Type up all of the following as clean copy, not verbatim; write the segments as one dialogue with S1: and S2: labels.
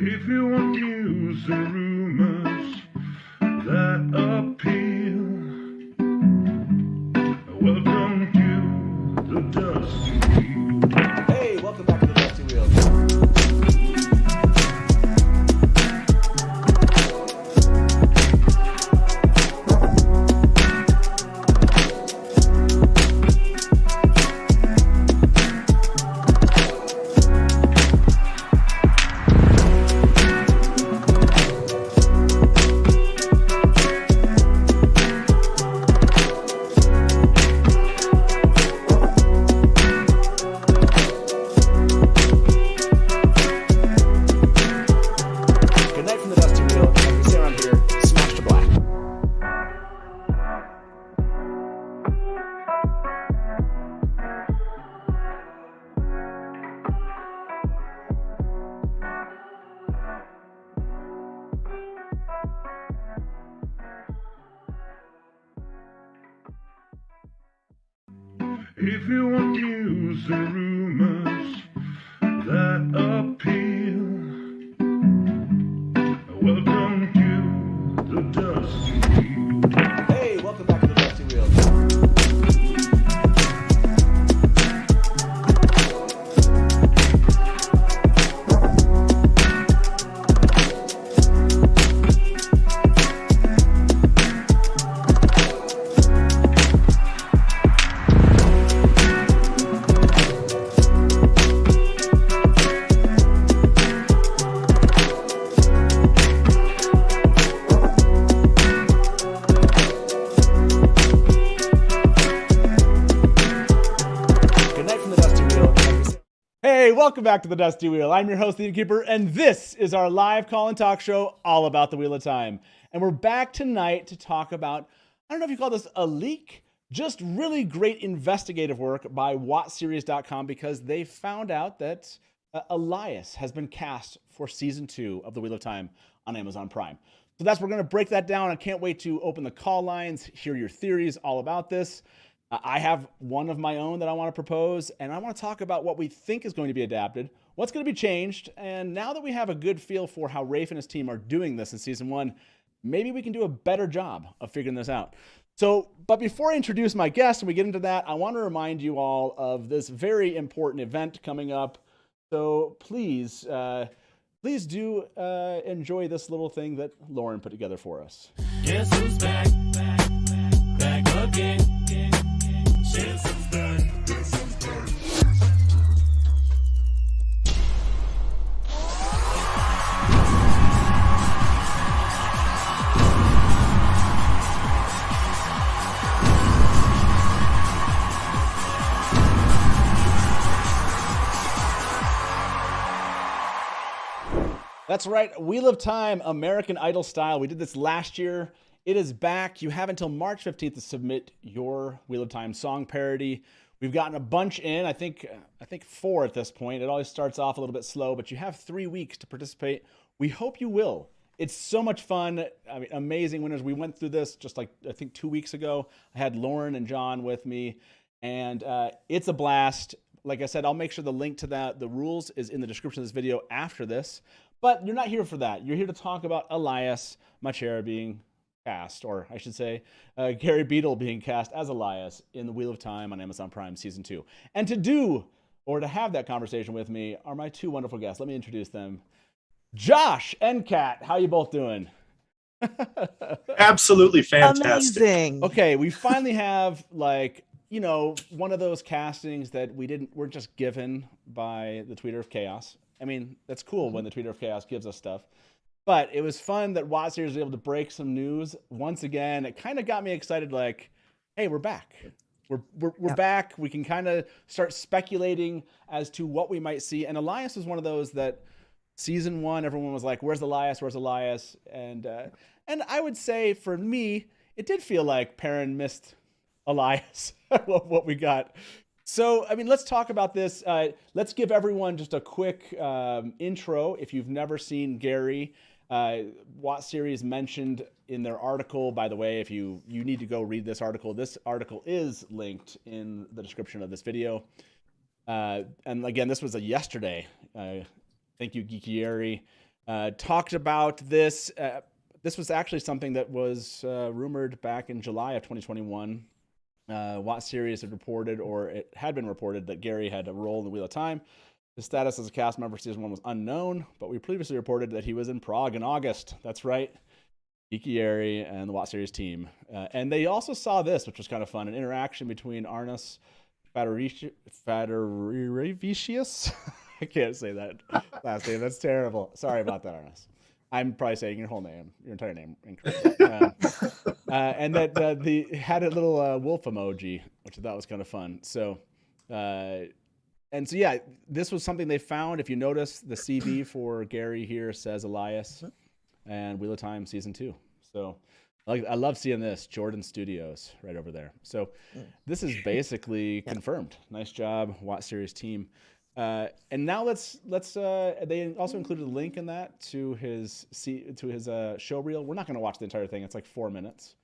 S1: If you want news and rumors that appeal, welcome to the Dusty Wheel.
S2: Hey, welcome back to the Dusty Wheel.
S1: If you want news and rumors that appeal, welcome to the Dusty Wheel.
S2: Hey, welcome back to the Dusty Wheel. Welcome back to the Dusty Wheel. I'm your host, the Innkeeper, and this is our live call and talk show all about the Wheel of Time. And we're back tonight to talk about, I don't know if you call this a leak, just really great investigative work by WOTSERIES.com because they found out that Elias has been cast for season 2 of the Wheel of Time on Amazon Prime. So we're going to break that down. I can't wait to open the call lines, hear your theories all about this. I have one of my own that I want to propose, and I want to talk about what we think is going to be adapted, what's going to be changed, and now that we have a good feel for how Rafe and his team are doing this in season 1, maybe we can do a better job of figuring this out. But before I introduce my guest and we get into that, I want to remind you all of this very important event coming up. So please do enjoy this little thing that Lauren put together for us.
S3: Guess who's back again.
S2: That's right, Wheel of Time, American Idol style. We did this last year. It is back. You have until March 15th to submit your Wheel of Time song parody. We've gotten a bunch in. I think 4 at this point. It always starts off a little bit slow, but you have 3 weeks to participate. We hope you will. It's so much fun. I mean, amazing winners. We went through this just like, I think 2 weeks ago. I had Lauren and John with me, and it's a blast. Like I said, I'll make sure the link to the rules is in the description of this video after this. But you're not here for that. You're here to talk about Elyas Machera being cast, or I should say, Gary Beadle being cast as Elias in the Wheel of Time on Amazon Prime Season 2. And to have that conversation with me are my 2 wonderful guests. Let me introduce them. Josh and Kat, how you both doing?
S4: Absolutely fantastic.
S5: Amazing.
S2: Okay, we finally have one of those castings that we're just given by the Tweeter of Chaos. I mean, that's cool when the Tweeter of Chaos gives us stuff. But it was fun that WOTSERIES was able to break some news once again. It kind of got me excited, like, hey, we're back. We're back. We can kind of start speculating as to what we might see. And Elias was one of those that season 1, everyone was like, where's Elias? Where's Elias? And I would say for me, it did feel like Perrin missed Elias, what we got. So, I mean, let's talk about this. Let's give everyone just a quick intro. If you've never seen Gary, WOTSERIES mentioned in their article, by the way, if you need to go read this article is linked in the description of this video. And again, this was a yesterday. Thank you, GEEKYERI. talked about this. This was actually something that was rumored back in July of 2021. WOTSERIES had reported, or it had been reported, that Gary had a role in the Wheel of Time. His status as a cast member for season 1 was unknown, but we previously reported that he was in Prague in August. That's right. GEEKYERI and the WOTSERIES team. And they also saw this, which was kind of fun, an interaction between Arnas Faderevicius. I can't say that last name. That's terrible. Sorry about that, Arnas. I'm probably saying your whole name, your entire name incorrectly. And that they had a little wolf emoji, which I thought was kind of fun. So, and so, yeah, this was something they found. If you notice, the CV for Gary here says Elias and Wheel of Time season 2. So I love seeing this. Jordan Studios right over there. So this is basically confirmed. Nice job, WOTSERIES team. And now let's they also included a link in that to his show reel. We're not going to watch the entire thing. It's like 4 minutes,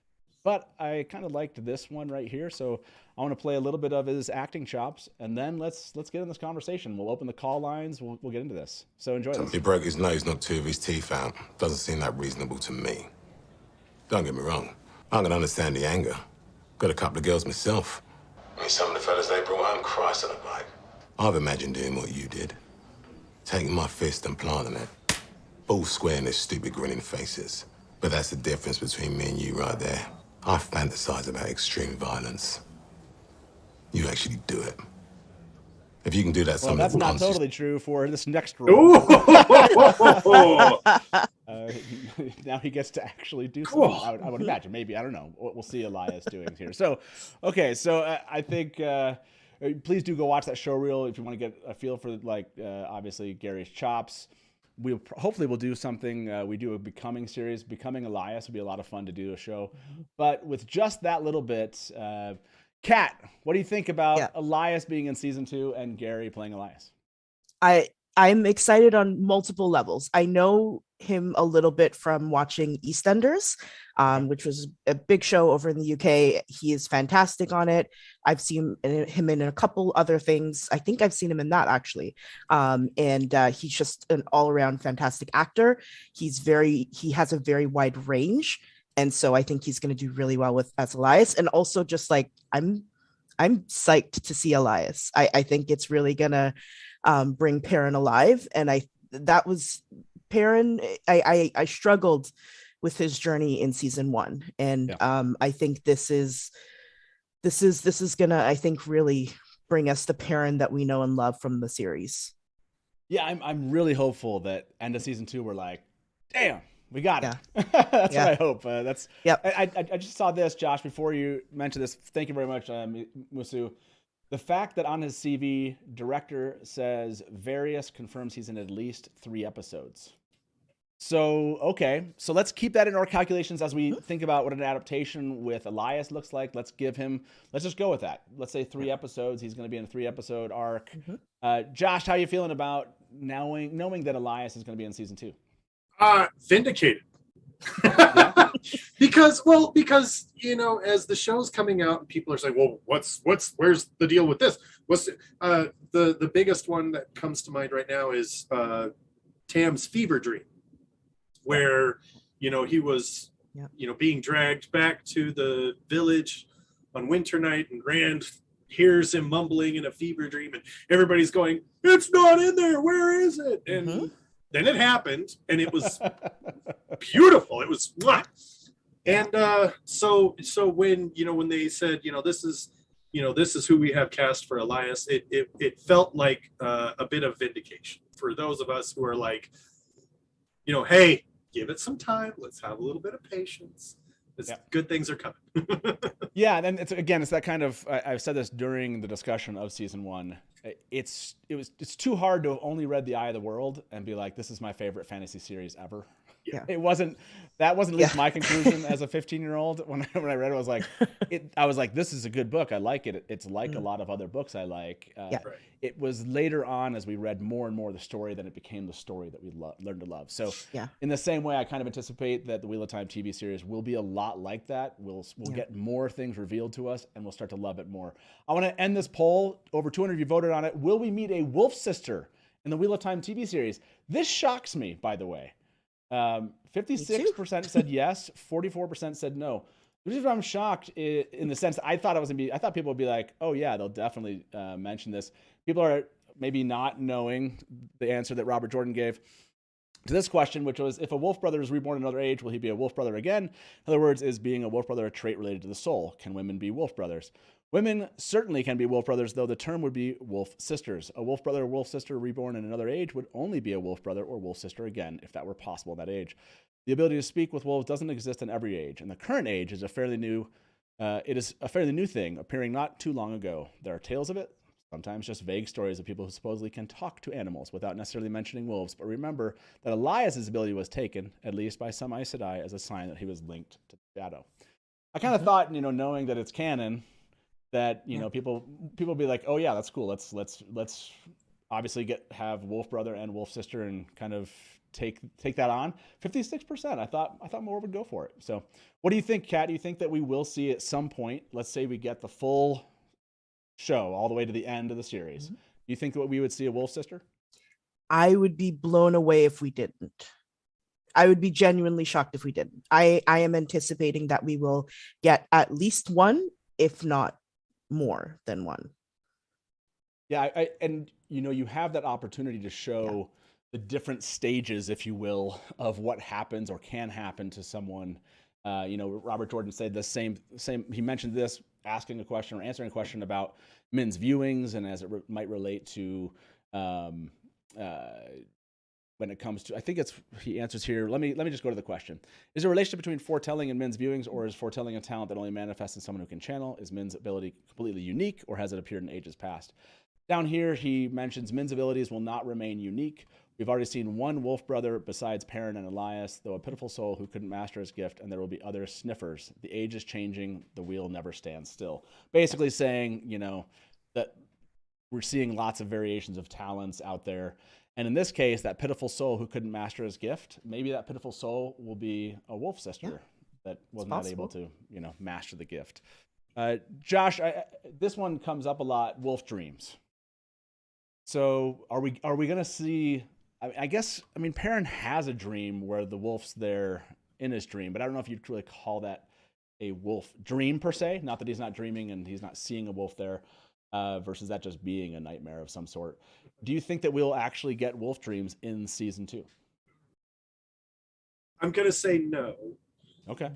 S2: but I kind of liked this one right here. So I want to play a little bit of his acting chops, and then let's get in this conversation. We'll open the call lines. We'll get into this. So enjoy this.
S3: He broke his nose, knocked 2 of his teeth out. Doesn't seem that reasonable to me. Don't get me wrong. I can understand the anger. Got a couple of girls myself. I mean, some of the fellas they brought home, Christ on a bike. I've imagined doing what you did. Taking my fist and planting it. Both square in their stupid grinning faces. But that's the difference between me and you right there. I fantasize about extreme violence. You actually do it. If you can do that,
S2: well, that's not totally true for this next role. Now he gets to actually do something. I would imagine. Maybe, I don't know. We'll see Elias doing here. So, okay. So I think please do go watch that show reel if you want to get a feel for obviously Gary's chops. Hopefully we'll do something. We do a Becoming series. Becoming Elias would be a lot of fun to do a show. But with just that little bit, Kat, what do you think about Elias being in season 2 and Gary playing Elias?
S4: I'm excited on multiple levels. I know him a little bit from watching EastEnders, which was a big show over in the UK. He is fantastic on it. I've seen him in a couple other things. I think I've seen him in that actually. And he's just an all-around fantastic actor. He has a very wide range. And so I think he's going to do really well as Elias. And also just like, I'm psyched to see Elias. I think it's really going to bring Perrin alive. And Perrin, I struggled with his journey in season 1. And I think this is gonna, I think, really bring us the Perrin that we know and love from the series.
S2: Yeah, I'm really hopeful that end of season 2 we're like, damn, we got it. That's what I hope. I just saw this, Josh, before you mentioned this. Thank you very much, Musu. The fact that on his CV, director says Various confirms he's in at least 3 episodes. So, okay. So let's keep that in our calculations as we think about what an adaptation with Elias looks like. Let's just go with that. Let's say 3 episodes. He's going to be in a 3-episode arc. Josh, how are you feeling about knowing that Elias is going to be in season 2?
S5: Vindicated. because as the show's coming out and people are saying, well, where's the deal with this? What's the biggest one that comes to mind right now is Tam's fever dream, where he was being dragged back to the village on winter night, and Rand hears him mumbling in a fever dream, and everybody's going, it's not in there, where is it? And then it happened, and it was beautiful. It was and so when when they said this is who we have cast for Elias, it felt like a bit of vindication for those of us who are like, hey, give it some time. Let's have a little bit of patience. Good things are coming.
S2: Yeah, and it's that kind of. I've said this during the discussion of season 1. It's too hard to have only read The Eye of the World and be like, this is my favorite fantasy series ever. It wasn't. That wasn't at least my conclusion as a 15-year-old when I read it. I was like, this is a good book. I like it. It's like a lot of other books I like. It was later on as we read more and more the story that it became the story that we learned to love. So in the same way, I kind of anticipate that the Wheel of Time TV series will be a lot like that. We'll get more things revealed to us, and we'll start to love it more. I want to end this poll. Over 200 of you voted on it. Will we meet a wolf sister in the Wheel of Time TV series. This shocks me, by the way. 56% said yes, 44% said no. The reason I'm shocked in the sense that I thought people would be like, oh yeah, they'll definitely mention this. People are maybe not knowing the answer that Robert Jordan gave to this question, which was, if a wolf brother is reborn in another age, will he be a wolf brother again? In other words, is being a wolf brother a trait related to the soul? Can women be wolf brothers? Women certainly can be wolf brothers, though the term would be wolf sisters. A wolf brother or wolf sister reborn in another age would only be a wolf brother or wolf sister again, if that were possible in that age. The ability to speak with wolves doesn't exist in every age, and the current age is a fairly new thing, appearing not too long ago. There are tales of it, sometimes just vague stories of people who supposedly can talk to animals without necessarily mentioning wolves. But remember that Elias's ability was taken, at least by some Aes Sedai, as a sign that he was linked to the shadow. I kind of thought, knowing that it's canon, that people be like, oh yeah, that's cool. Let's obviously have wolf brother and wolf sister and kind of take that on. 56%. I thought more would go for it. So what do you think, Kat? Do you think that we will see at some point, let's say we get the full show all the way to the end of the series, do you think that we would see a wolf sister?
S4: I would be blown away if we didn't. I would be genuinely shocked if we didn't. I am anticipating that we will get at least one, if not more than one.
S2: Yeah, and you have that opportunity to show the different stages, if you will, of what happens or can happen to someone. Robert Jordan said the same. He mentioned this, asking a question or answering a question about men's viewings, and as it might relate to when it comes to, I think he answers here. Let me just go to the question. Is there a relationship between foretelling and men's viewings, or is foretelling a talent that only manifests in someone who can channel? Is men's ability completely unique, or has it appeared in ages past? Down here, he mentions men's abilities will not remain unique. We've already seen one wolf brother besides Perrin and Elias, though a pitiful soul who couldn't master his gift, and there will be other sniffers. The age is changing. The wheel never stands still. Basically saying, that we're seeing lots of variations of talents out there. And in this case, that pitiful soul who couldn't master his gift, maybe that pitiful soul will be a wolf sister that was not able to, master the gift. Josh, this one comes up a lot, wolf dreams. So are we going to see, Perrin has a dream where the wolf's there in his dream, but I don't know if you'd really call that a wolf dream per se. Not that he's not dreaming and he's not seeing a wolf there, versus that just being a nightmare of some sort. Do you think that we'll actually get wolf dreams in season 2?
S5: I'm going to say no.
S2: Okay.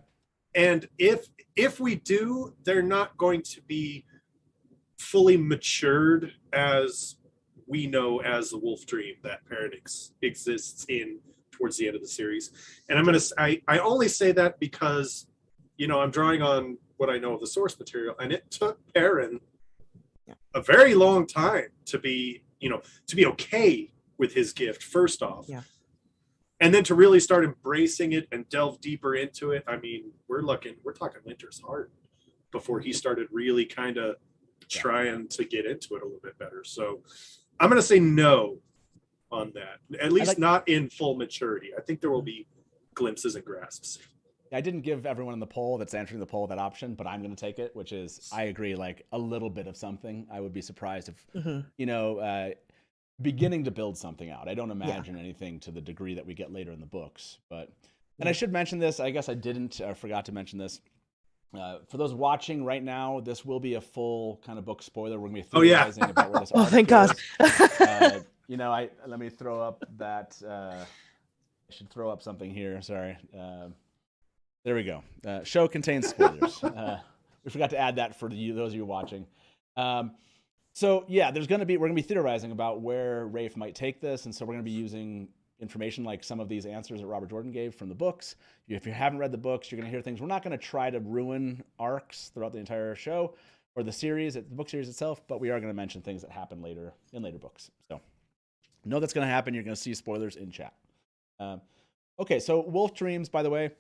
S5: And if we do, they're not going to be fully matured as we know as the wolf dream that Perrin exists in towards the end of the series. And I only say that because, I'm drawing on what I know of the source material, and it took Perrin a very long time to be okay with his gift, first off. Yeah. And then to really start embracing it and delve deeper into it. I mean, we're talking Winter's Heart before he started really kind of trying to get into it a little bit better. So I'm going to say no on that, at least not in full maturity. I think there will be glimpses and grasps.
S2: I didn't give everyone in the poll that's answering the poll that option, but I'm going to take it, which is, I agree, like a little bit of something. I would be surprised if, beginning to build something out. I don't imagine anything to the degree that we get later in the books. But, and I should mention this, I guess I didn't, or forgot to mention this. For those watching right now, this will be a full kind of book spoiler. We're going to be theorizing about where this arc
S4: thank God.
S2: Let me throw up that. I should throw up something here. Sorry. There we go. Show contains spoilers. We forgot to add that for those of you watching. So yeah, we're going to be theorizing about where Rafe might take this, and so we're going to be using information like some of these answers that Robert Jordan gave from the books. If you haven't read the books, you're going to hear things. We're not going to try to ruin arcs throughout the entire show or the series, the book series itself, but we are going to mention things that happen later in later books. So know that's going to happen. You're going to see spoilers in chat. Okay, so wolf dreams, by the way.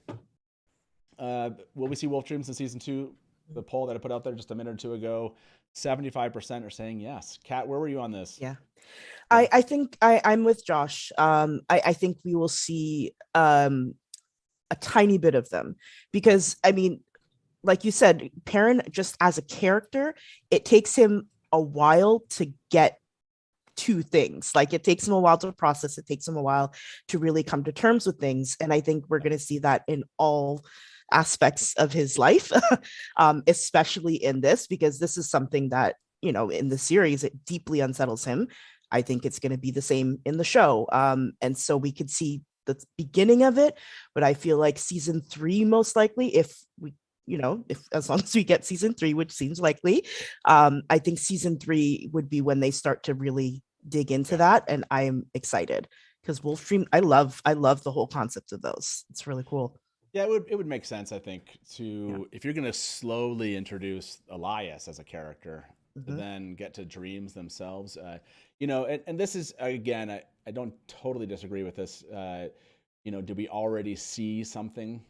S2: Will we see wolf dreams in season 2? The poll that I put out there just a minute or two ago, 75% are saying yes. Kat, where were you on this?
S4: Yeah. I think I'm with Josh. I think we will see a tiny bit of them because, I mean, like you said, Perrin, just as a character, it takes him a while to get two things. Like it takes him a while to process, it takes him a while to really come to terms with things. And I think we're going to see that in all aspects of his life, especially in this, because this is something that, you know, in the series, it deeply unsettles him. I think it's going to be the same in the show. And so we could see the beginning of it, but I feel like season 3, most likely, if we, you know, if as long as we get season 3, which seems likely, I think season 3 would be when they start to really dig into that. And I am excited because Wolfstream, I love the whole concept of those. It's really cool.
S2: Yeah, it would make sense, I think, to if you're going to slowly introduce Elias as a character, then get to dreams themselves. You know, and this is, again, I don't totally disagree with this. You know, do we already see something,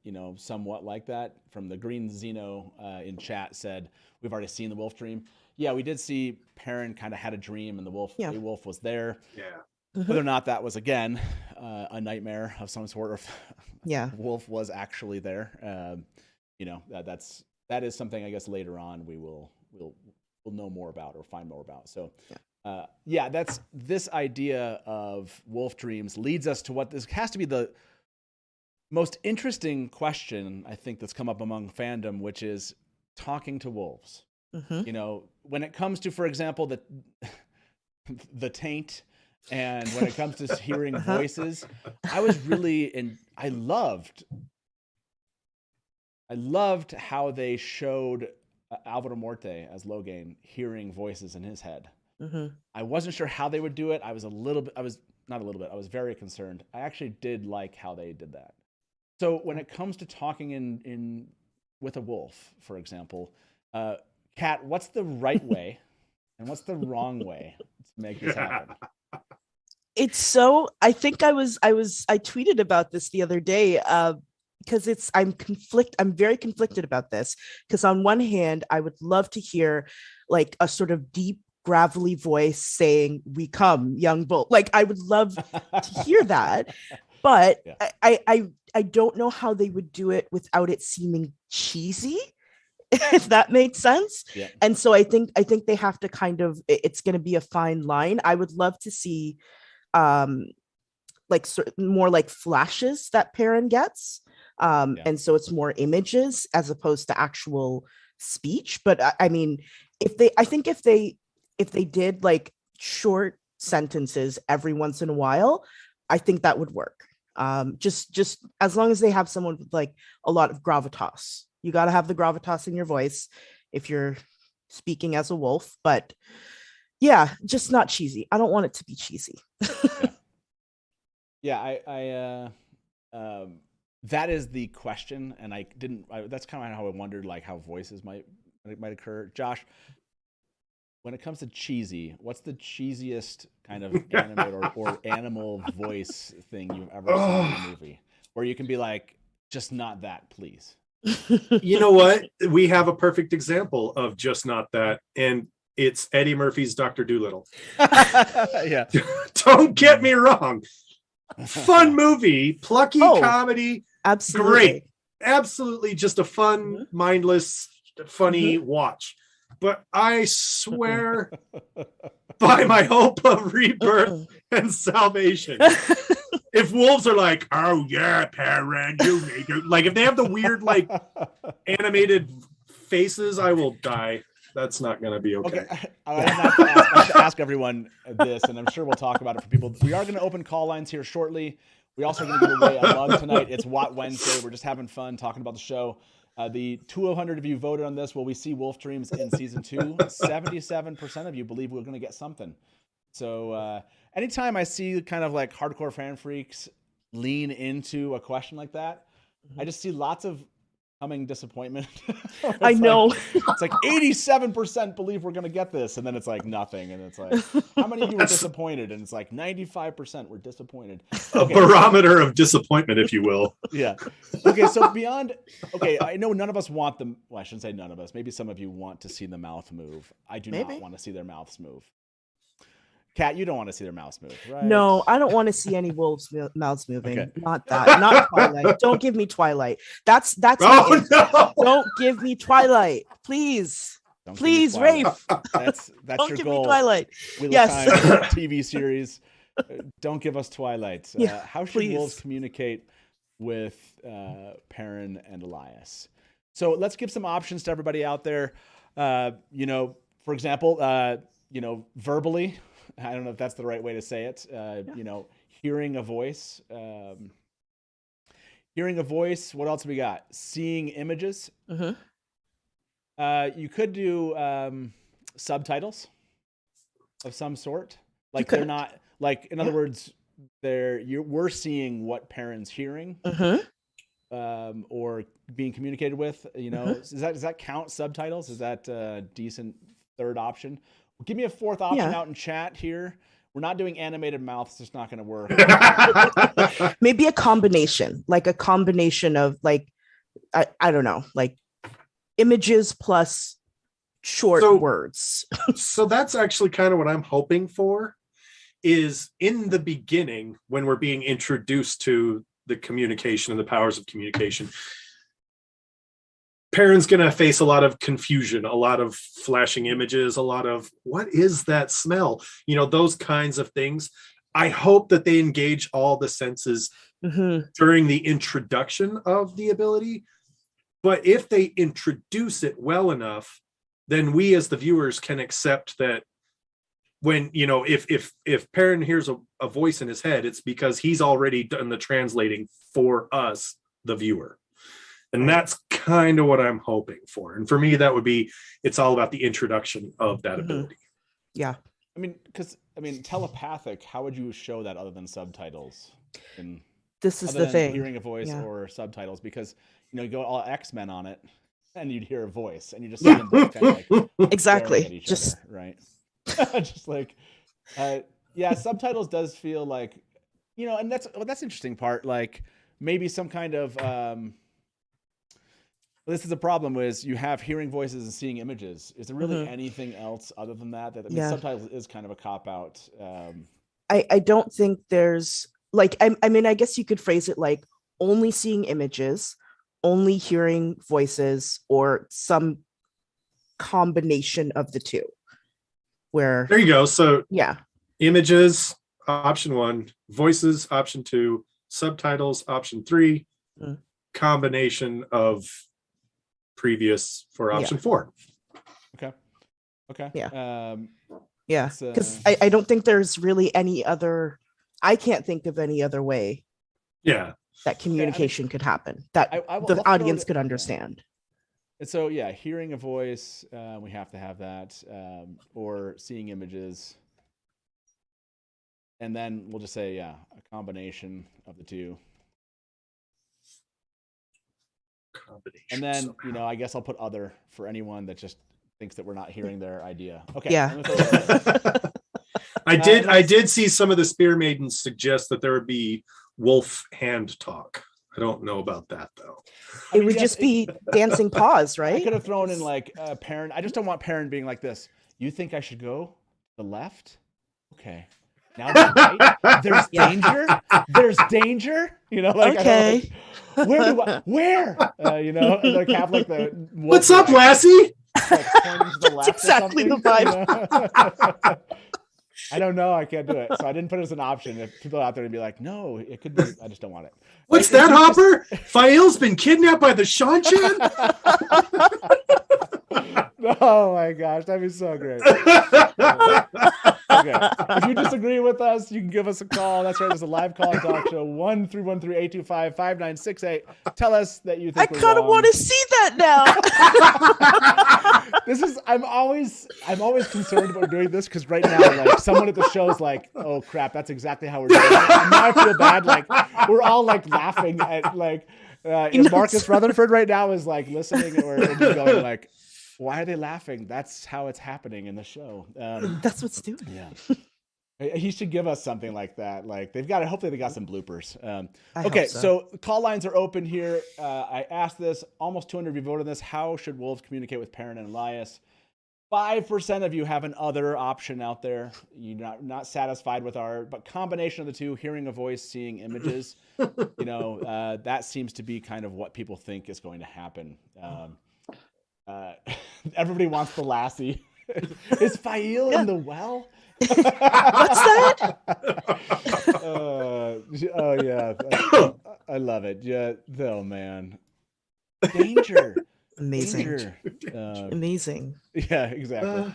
S2: you know, somewhat like that? From the Green Xeno in chat said, we've already seen the wolf dream. Yeah, we did see Perrin kind of had a dream and the wolf, a wolf was there. Yeah. Whether or not that was, again, a nightmare of some sort, or if wolf was actually there, you know, that is something I guess later on we'll know more about or find more about. So, that's this idea of wolf dreams leads us to what this has to be the most interesting question I think that's come up among fandom, which is talking to wolves. You know, when it comes to, for example, the taint. And when it comes to hearing voices, I was really I loved how they showed Alvaro Morte as Logain hearing voices in his head. I wasn't sure how they would do it. I was very concerned. I actually did like how they did that. So when it comes to talking in with a wolf, for example, Kat, what's the right way and what's the wrong way to make this happen?
S4: It's so, I think I tweeted about this the other day, because I'm very conflicted about this, because on one hand, I would love to hear like a sort of deep, gravelly voice saying, "We come, young bull." Like I would love to hear that, but I don't know how they would do it without it seeming cheesy, if that makes sense. And so I think they have to kind of, it's going to be a fine line. I would love to see like more like flashes that Perrin gets, and so it's more images as opposed to actual speech. But I mean, if they did like short sentences every once in a while, I think that would work. Just as long as they have someone with like a lot of gravitas. You got to have the gravitas in your voice if you're speaking as a wolf, but yeah, just not cheesy. I don't want it to be cheesy.
S2: I that is the question, and that's kind of how I wondered like how voices might occur. Josh, when it comes to cheesy, what's the cheesiest kind of animate or animal voice thing you've ever seen in a movie where you can be like, just not that, please?
S5: You know what? We have a perfect example of just not that, and it's Eddie Murphy's Dr. Dolittle.
S2: Yeah.
S5: Don't get me wrong. Fun movie, plucky comedy.
S4: Absolutely.
S5: Great. Absolutely just a fun, mindless, funny watch. But I swear by my hope of rebirth and salvation, if wolves are like, "Oh yeah, Perrin, you make it," like if they have the weird like animated faces, I will die. That's not going to be okay.
S2: I have to ask everyone this, and I'm sure we'll talk about it for people. We are going to open call lines here shortly. We also are going to give away a mug tonight. It's What Wednesday. We're just having fun talking about the show. The 200 of you voted on this. Will we see Wolf Dreams in season 2? 77% of you believe we're going to get something. So anytime I see kind of like hardcore fan freaks lean into a question like that, I just see lots of coming disappointment.
S4: I know.
S2: It's like 87% believe we're going to get this, and then it's like nothing. And it's like, how many of you were disappointed? And it's like 95% were disappointed.
S5: Okay. A barometer of disappointment, if you will.
S2: Yeah. Okay, so beyond, I know none of us want them. Well, I shouldn't say none of us. Maybe some of you want to see the mouth move. I do not want to see their mouths move. Kat, you don't want to see their mouths move, right?
S4: No, I don't want to see any wolves' mouths moving. Okay. Not that. Not Twilight. Don't give me Twilight. That's.
S5: Oh, no.
S4: Don't give me Twilight, please.
S2: Don't give me
S4: Please,
S2: Twilight.
S4: Rafe.
S2: That's
S4: Don't
S2: your
S4: give
S2: goal.
S4: me Twilight.
S2: Wheel
S4: Yes.
S2: of Time TV series. Don't give us Twilight.
S4: Yeah,
S2: How should
S4: please.
S2: wolves communicate with Perrin and Elias? So let's give some options to everybody out there. You know, for example, you know, verbally. I don't know if that's the right way to say it. You know, hearing a voice. Hearing a voice. What else have we got? Seeing images.
S4: Mhm.
S2: You could do subtitles of some sort. Like
S4: could.
S2: they're not like, in other words, we're seeing what Perrin's hearing or being communicated with. You know, does that count subtitles? Is that a decent third option? Give me a fourth option out in chat here. We're not doing animated mouth. It's just not going to work.
S4: Maybe a combination of like, I don't know, like images plus short words.
S5: So that's actually kind of what I'm hoping for, is in the beginning when we're being introduced to the communication and the powers of communication, Perrin's going to face a lot of confusion, a lot of flashing images, a lot of what is that smell? You know, those kinds of things. I hope that they engage all the senses during the introduction of the ability. But if they introduce it well enough, then we as the viewers can accept that when, you know, if Perrin hears a voice in his head, it's because he's already done the translating for us, the viewer. And that's kind of what I'm hoping for. And for me, that would be, it's all about the introduction of that ability.
S4: Yeah.
S2: I mean, because, telepathic, how would you show that other than subtitles?
S4: This is the thing.
S2: Hearing a voice or subtitles, because, you know, you go all X-Men on it and you'd hear a voice and you just see them both kind of like
S4: exactly.
S2: at each other, right? Just like, subtitles does feel like, you know, and that's the interesting part. Like maybe some kind of, this is a problem is you have hearing voices and seeing images. Is there really anything else other than that? I mean, subtitles is kind of a cop out.
S4: I don't think there's like, I mean, I guess you could phrase it like only seeing images, only hearing voices, or some combination of the two. Where
S5: there you go. So
S4: yeah,
S5: images, option 1, voices, option 2, subtitles, option 3, combination of previous for option 4.
S2: Okay.
S4: Yeah. Because I don't think there's really any other, I can't think of any other way that communication could happen that the audience could understand.
S2: And so, hearing a voice, we have to have that, or seeing images. And then we'll just say, a combination of the two. And then, you know, I guess I'll put other for anyone that just thinks that we're not hearing their idea. Okay.
S4: Yeah.
S5: I did see some of the Spear Maidens suggest that there would be wolf hand talk. I don't know about that though.
S4: It would just be dancing paws, right?
S2: I could have thrown in like Perrin. I just don't want Perrin being like this. You think I should go to the left? Okay. Now to the right. There's danger. There's danger. You know, like
S4: okay.
S2: Where? You know, like have like the
S5: what's up, Lassie?
S2: Like pointing to the left.
S4: That's exactly the vibe.
S2: You know? I don't know. I can't do it. So I didn't put it as an option. If people out there would be like, no, it could be. I just don't want it.
S5: What's that, Hopper? Fael's been kidnapped by the Shanchan?
S2: Oh my gosh, that'd be so great. Okay. If you disagree with us, you can give us a call. That's right. There's a live call and talk show 1-313-825-5968. Tell us that you think
S4: I kind of want to see that now.
S2: I'm always concerned about doing this because right now, like someone at the show is like, "Oh crap, that's exactly how we're doing it." And now I feel bad. Like we're all like laughing at like Marcus Rutherford right now is like listening or going like, why are they laughing? That's how it's happening in the show.
S4: That's what's doing.
S2: Yeah. He should give us something like that. Like they've got it. Hopefully they got some bloopers. Okay. So call lines are open here. I asked this, almost 200 of you voted on this. How should wolves communicate with Perrin and Elias? 5% of you have an other option out there. You're not satisfied with but combination of the two, hearing a voice, seeing images, you know, that seems to be kind of what people think is going to happen. Everybody wants the lassie. Is Aiel in the well?
S4: What's that?
S2: Oh yeah, I love it. Yeah, oh man, danger,
S4: Amazing.
S2: danger.
S4: Amazing.
S2: Yeah, exactly.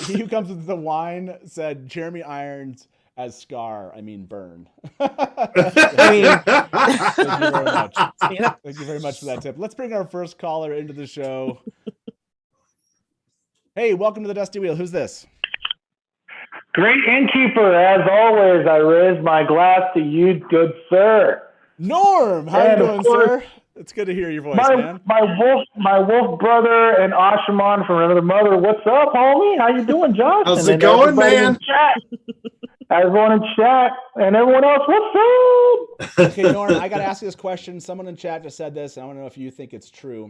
S2: He who comes with the wine said Jeremy Irons as Scar. I mean, burn.
S4: I mean,
S2: Thank you very much.
S4: yeah.
S2: Thank you very much for that tip. Let's bring our first caller into the show. Hey, welcome to the Dusty Wheel. Who's this?
S6: Great Innkeeper, as always. I raise my glass to you, good sir.
S2: Norm, how
S6: And
S2: you
S6: of
S2: doing,
S6: course,
S2: sir? It's good to hear your voice, man.
S6: My wolf brother and Ashaman from another mother. What's up, homie? How you doing, Josh?
S5: How's
S6: And
S5: it
S6: then
S5: going,
S6: everybody
S5: man?
S6: in chat. Everyone in chat and everyone else, what's up?
S2: Okay, Norm, I got to ask you this question. Someone in chat just said this, and I want to know if you think it's true.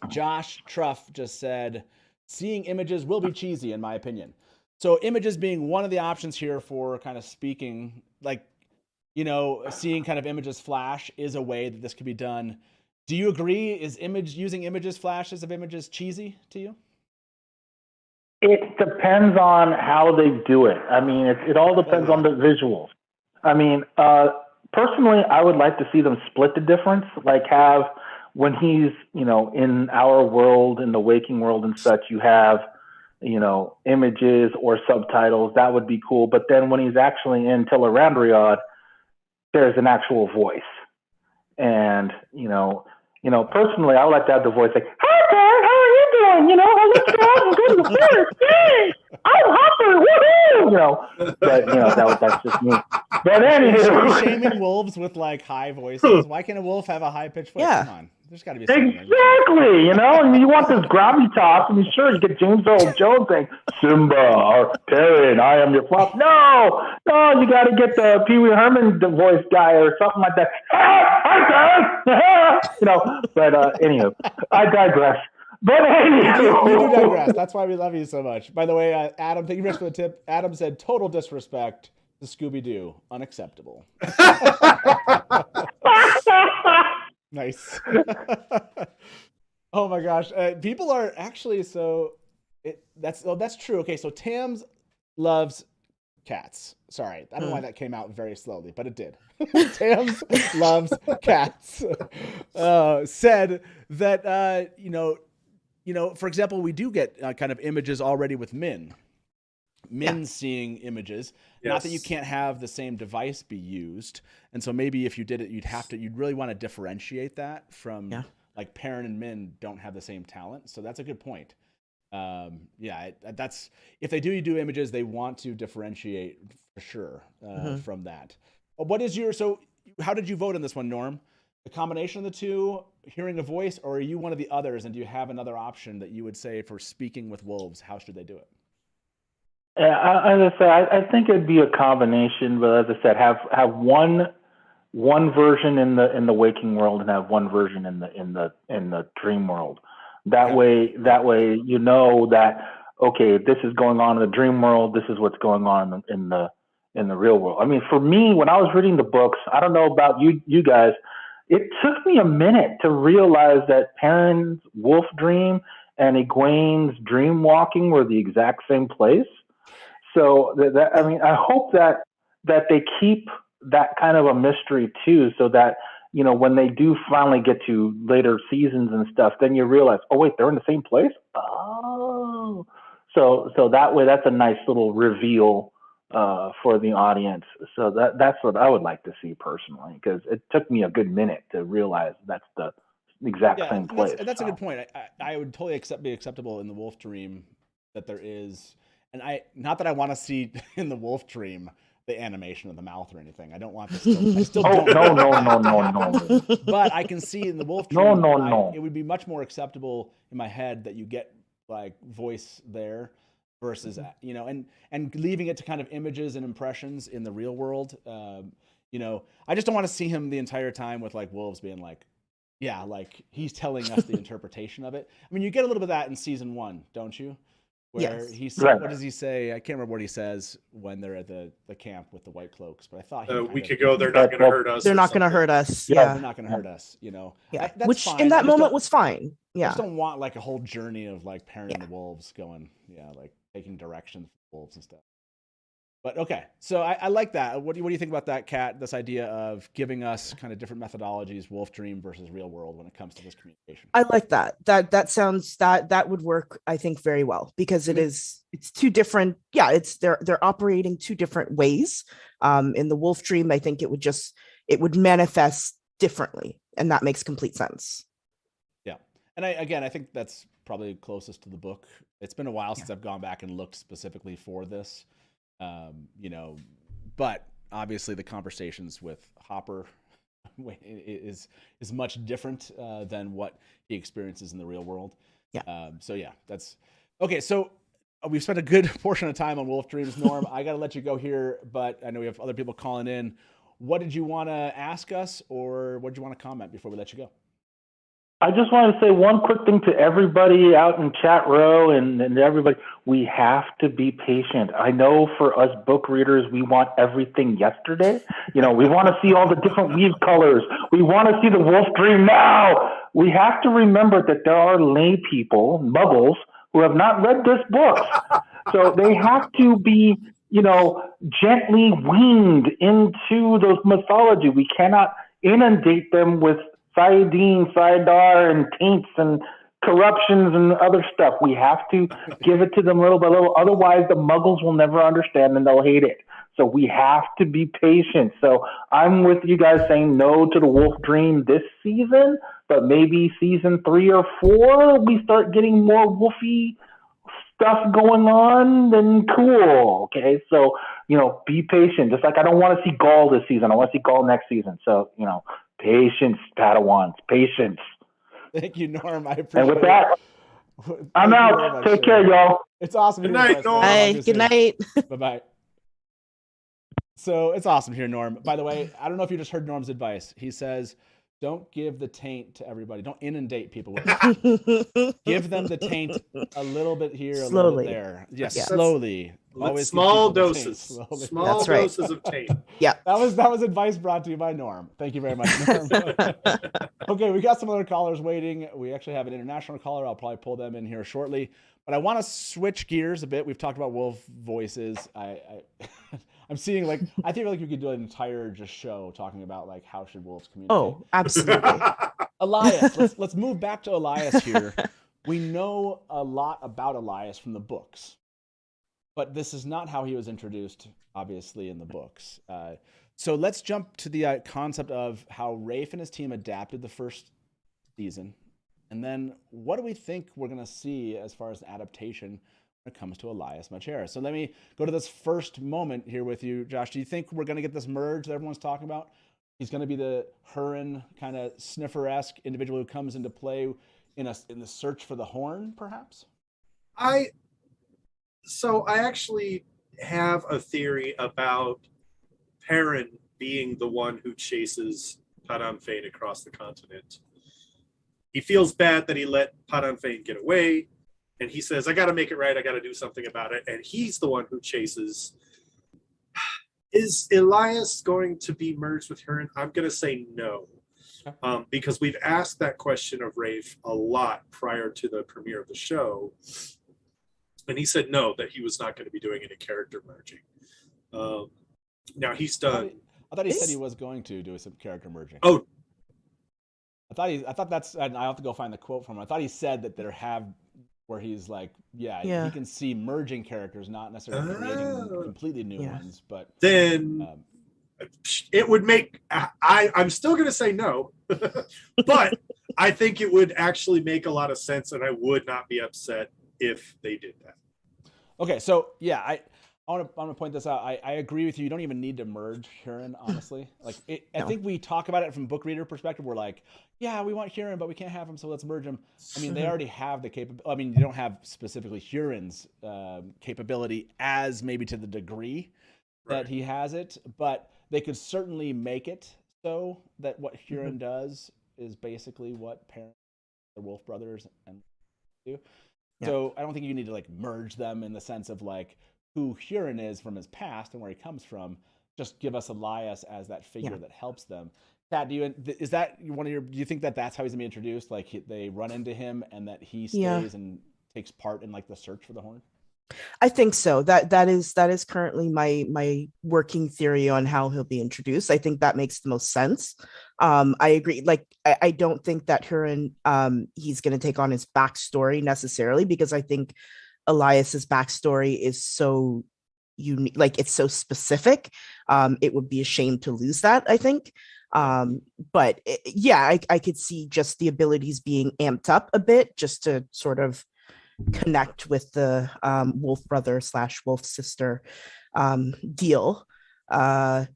S2: Josh Truff just said, seeing images will be cheesy, in my opinion. So images being one of the options here for kind of speaking, like, you know, seeing kind of images flash is a way that this could be done. Do you agree? Is using images, flashes of images, cheesy to you?
S6: It depends on how they do it. I mean, it all depends on the visuals. I mean, personally, I would like to see them split the difference, like have when he's, you know, in our world, in the waking world and such, you have, you know, images or subtitles. That would be cool. But then when he's actually in Tellerandriod, there's an actual voice. And, personally, I would like to have the voice like, "Hi, Perrin, how are you doing? You know, let's go out and go to the forest. Yay! I'm Hopper, woohoo!" You know, but, that's just me. But
S2: You're
S6: anyway.
S2: shaming wolves with like high voices. Why can't a wolf have a high pitched voice?
S4: Yeah.
S2: Come on. There's got to be something.
S6: Exactly, you know, and you want this gravitas, and sure, you get James Earl Jones saying, "Simba," or "Perrin, I am your flop." No, you got to get the Pee Wee Herman voice guy or something like that. Hi, Perrin! But anyway, I digress. But anyway.
S2: You do digress. That's why we love you so much. By the way, Adam, thank you very much for the tip. Adam said, total disrespect to Scooby-Doo. Unacceptable. Nice. Oh my gosh. People are actually that's true. Okay, so Tams loves cats. Sorry, I don't know why that came out very slowly, but it did. Tams loves cats. Said that for example, we do get kind of images already with Min seeing images. Yes. Not that you can't have the same device be used. And so maybe if you did it, you'd really want to differentiate that from like Perrin and Min don't have the same talent. So that's a good point. That's if they do images, they want to differentiate for sure from that. So how did you vote on this one, Norm? A combination of the two, hearing a voice, or are you one of the others? And do you have another option that you would say for speaking with wolves? How should they do it?
S6: Yeah, as I said, I think it'd be a combination. But as I said, have one version in the waking world and have one version in the dream world. That way, you know that okay, this is going on in the dream world. This is what's going on in the real world. I mean, for me, when I was reading the books, I don't know about you guys, it took me a minute to realize that Perrin's wolf dream and Egwene's dream walking were the exact same place. So I hope that they keep that kind of a mystery too, so that when they do finally get to later seasons and stuff, then you realize, oh wait, they're in the same place. Oh, so that way, that's a nice little reveal for the audience. So that's what I would like to see personally, because it took me a good minute to realize that's the exact same place.
S2: That's a good point. I would totally be acceptable in the wolf dream that there is. And not that I want to see in the wolf dream the animation of the mouth or anything. I don't want this. I still don't. No. But I can see in the wolf dream. No. It would be much more acceptable in my head that you get like voice there versus and leaving it to kind of images and impressions in the real world. I just don't want to see him the entire time with like wolves being like, like he's telling us the interpretation of it. I mean, you get a little bit of that in season 1, don't you? where
S4: Yes.
S2: he said,
S6: Right.
S2: what does he say? I can't remember what he says when they're at the camp with the white cloaks, but I thought he
S5: We
S2: kind
S5: could
S2: of-
S5: go. They're not going to hurt us.
S4: They're
S5: or
S4: not going to
S5: something.
S4: hurt us.
S6: Yeah.
S2: they're
S4: Yeah.
S2: not going to hurt us, you know.
S4: Yeah.
S2: That's
S4: Which
S2: fine.
S4: in
S2: I
S4: that
S2: just
S4: moment
S2: don't-
S4: was fine.
S2: I
S4: Yeah.
S2: just don't want like a whole journey of like Perrin and
S4: Yeah.
S2: the wolves going, like taking direction from wolves and stuff. But okay, so I like that. What do you think about that, Kat? This idea of giving us kind of different methodologies, wolf dream versus real world, when it comes to this communication.
S4: I like that. That sounds that would work, I think, very well, because it's two different. Yeah, they're operating two different ways. In the wolf dream, I think it would manifest differently, and that makes complete sense.
S2: Yeah, and I think that's probably closest to the book. It's been a while since I've gone back and looked specifically for this. But obviously the conversations with Hopper is much different than what he experiences in the real world.
S4: Yeah.
S2: So yeah, that's okay. So we've spent a good portion of time on Wolf Dreams. Norm, I got to let you go here, but I know we have other people calling in. What did you want to ask us, or what did you want to comment before we let you go?
S6: I just want to say one quick thing to everybody out in chat row and everybody. We have to be patient. I know for us book readers, we want everything yesterday. We want to see all the different weave colors. We want to see the wolf dream now. We have to remember that there are lay people, muggles, who have not read this book. So they have to be, gently weaned into those mythology. We cannot inundate them with Saidin, Saidar, and taints and corruptions and other stuff. We have to give it to them little by little. Otherwise, the muggles will never understand and they'll hate it. So we have to be patient. So I'm with you guys saying no to the wolf dream this season, but maybe season 3 or 4, we start getting more wolfy stuff going on, then cool. Okay. So, be patient. Just like I don't want to see Gaul this season. I want to see Gaul next season. So, patience, Padawans, patience.
S2: Thank you, Norm. I appreciate
S6: And with
S2: it.
S6: that, I'm out. Take care, y'all.
S2: It's awesome.
S5: Good
S2: hearing
S5: night,
S2: your voice,
S5: Norm.
S2: Norm.
S4: Bye. Good night.
S2: Bye-bye. So it's awesome here, Norm. By the way, I don't know if you just heard Norm's advice. He says, don't give the taint to everybody. Don't inundate people with it. Give them the taint a little bit here, a little
S4: Slowly.
S2: bit there. Yes,
S4: Yeah.
S2: slowly. Always give
S5: Small
S2: people the taint
S5: doses.
S2: slowly.
S5: Small
S4: That's right.
S5: doses of tape.
S4: Yeah.
S2: That was advice brought to you by Norm. Thank you very much, Norm. Okay, we got some other callers waiting. We actually have an international caller. I'll probably pull them in here shortly. But I want to switch gears a bit. We've talked about wolf voices. I'm seeing I think we could do an entire just show talking about how should wolves communicate.
S4: Oh, absolutely.
S2: Elias, let's move back to Elias here. We know a lot about Elias from the books, but this is not how he was introduced, obviously, in the books. So let's jump to the concept of how Rafe and his team adapted the first season. And then what do we think we're going to see as far as an adaptation when it comes to Elyas Machera? So let me go to this first moment here with you, Josh. Do you think we're going to get this merge that everyone's talking about? He's going to be the Huron kind of Sniffer-esque individual who comes into play in the search for the horn, perhaps?
S5: I actually have a theory about Perrin being the one who chases Padan Fain across the continent. He feels bad that he let Padan Fain get away, and he says, I got to make it right. I got to do something about it. And he's the one who chases. Is Elias going to be merged with Huron? I'm going to say no, because we've asked that question of Rafe a lot prior to the premiere of the show. And he said no, that he was not going to be doing any character merging. Now he's done.
S2: I thought he said he was going to do some character merging.
S5: Oh,
S2: I thought that's. I have to go find the quote from him. I thought he said that there have where he's like, he can see merging characters, not necessarily creating completely new ones. But
S5: then it would make. I'm still going to say no, but I think it would actually make a lot of sense, and I would not be upset if they did that.
S2: Okay, so I want to point this out. I agree with you. You don't even need to merge Huron, honestly. I think we talk about it from book reader perspective. We're like, yeah, we want Huron, but we can't have him, so let's merge him. I mean, they already have the capability. I mean, you don't have specifically Huron's capability as maybe to the degree that he has it, but they could certainly make it so that what Huron does is basically what Perrin, the Wolf brothers, and do. So I don't think you need to like merge them in the sense of like who Huron is from his past and where he comes from. Just give us Elias as that figure that helps them. Kat, do you think that that's how he's gonna be introduced? Like they run into him and that he stays and takes part in like the search for the horn?
S4: I think so. That is currently my working theory on how he'll be introduced. I think that makes the most sense. I agree. Like I don't think that Huron he's going to take on his backstory necessarily, because I think Elias's backstory is so unique, like it's so specific. It would be a shame to lose that, I think. But I could see just the abilities being amped up a bit just to sort of connect with the wolf brother / wolf sister deal. I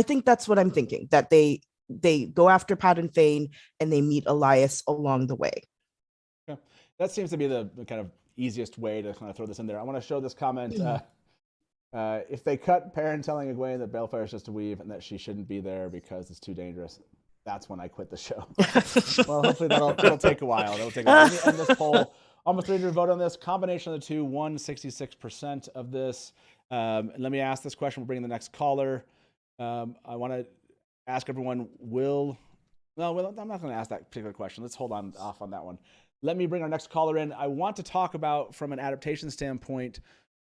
S4: think that's what I'm thinking, that they go after Pat and Feign and they meet Elias along the way.
S2: Yeah. That seems to be the kind of easiest way to kind of throw this in there. I want to show this comment. If they cut Perrin telling Egwene that Balefire is just a weave and that she shouldn't be there because it's too dangerous, that's when I quit the show. Well, hopefully that'll take a while. Let me end this poll. Almost 300 vote on this. Combination of the two, 66% of this. Let me ask this question. We'll bring in the next caller. I want to ask everyone, I'm not going to ask that particular question. Let's hold off on that one. Let me bring our next caller in. I want to talk about, from an adaptation standpoint,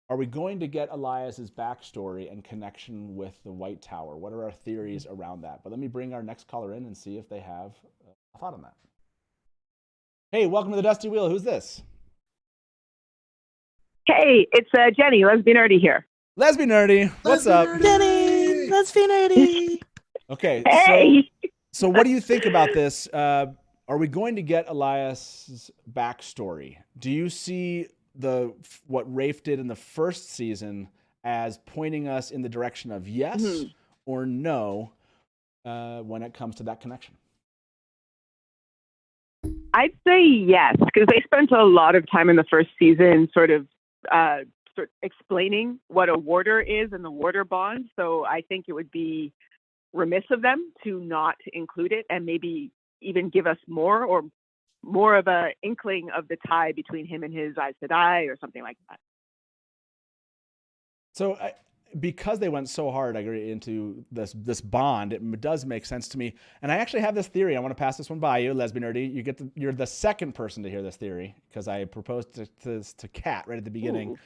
S2: are we going to get Elias's backstory and connection with the White Tower? What are our theories around that? But let me bring our next caller in and see if they have a thought on that. Hey, welcome to the Dusty Wheel. Who's this?
S7: Hey, it's Jenny, Lesbian Nerdy here.
S2: Lesbian Nerdy. What's up?
S4: Jenny, Lesbian Nerdy.
S2: Okay.
S7: Hey.
S2: So what do you think about this? Are we going to get Elias's backstory? Do you see what Rafe did in the first season as pointing us in the direction of yes or no when it comes to that connection?
S7: I'd say yes, because they spent a lot of time in the first season sort of explaining what a warder is and the warder bond. So I think it would be remiss of them to not include it and maybe even give us more of a inkling of the tie between him and his Aes Sedai or something like that.
S2: So because they went so hard, I agree, into this bond, it does make sense to me. And I actually have this theory. I want to pass this one by you, Lesbian Nerdy. You're the second person to hear this theory, because I proposed to Kat right at the beginning.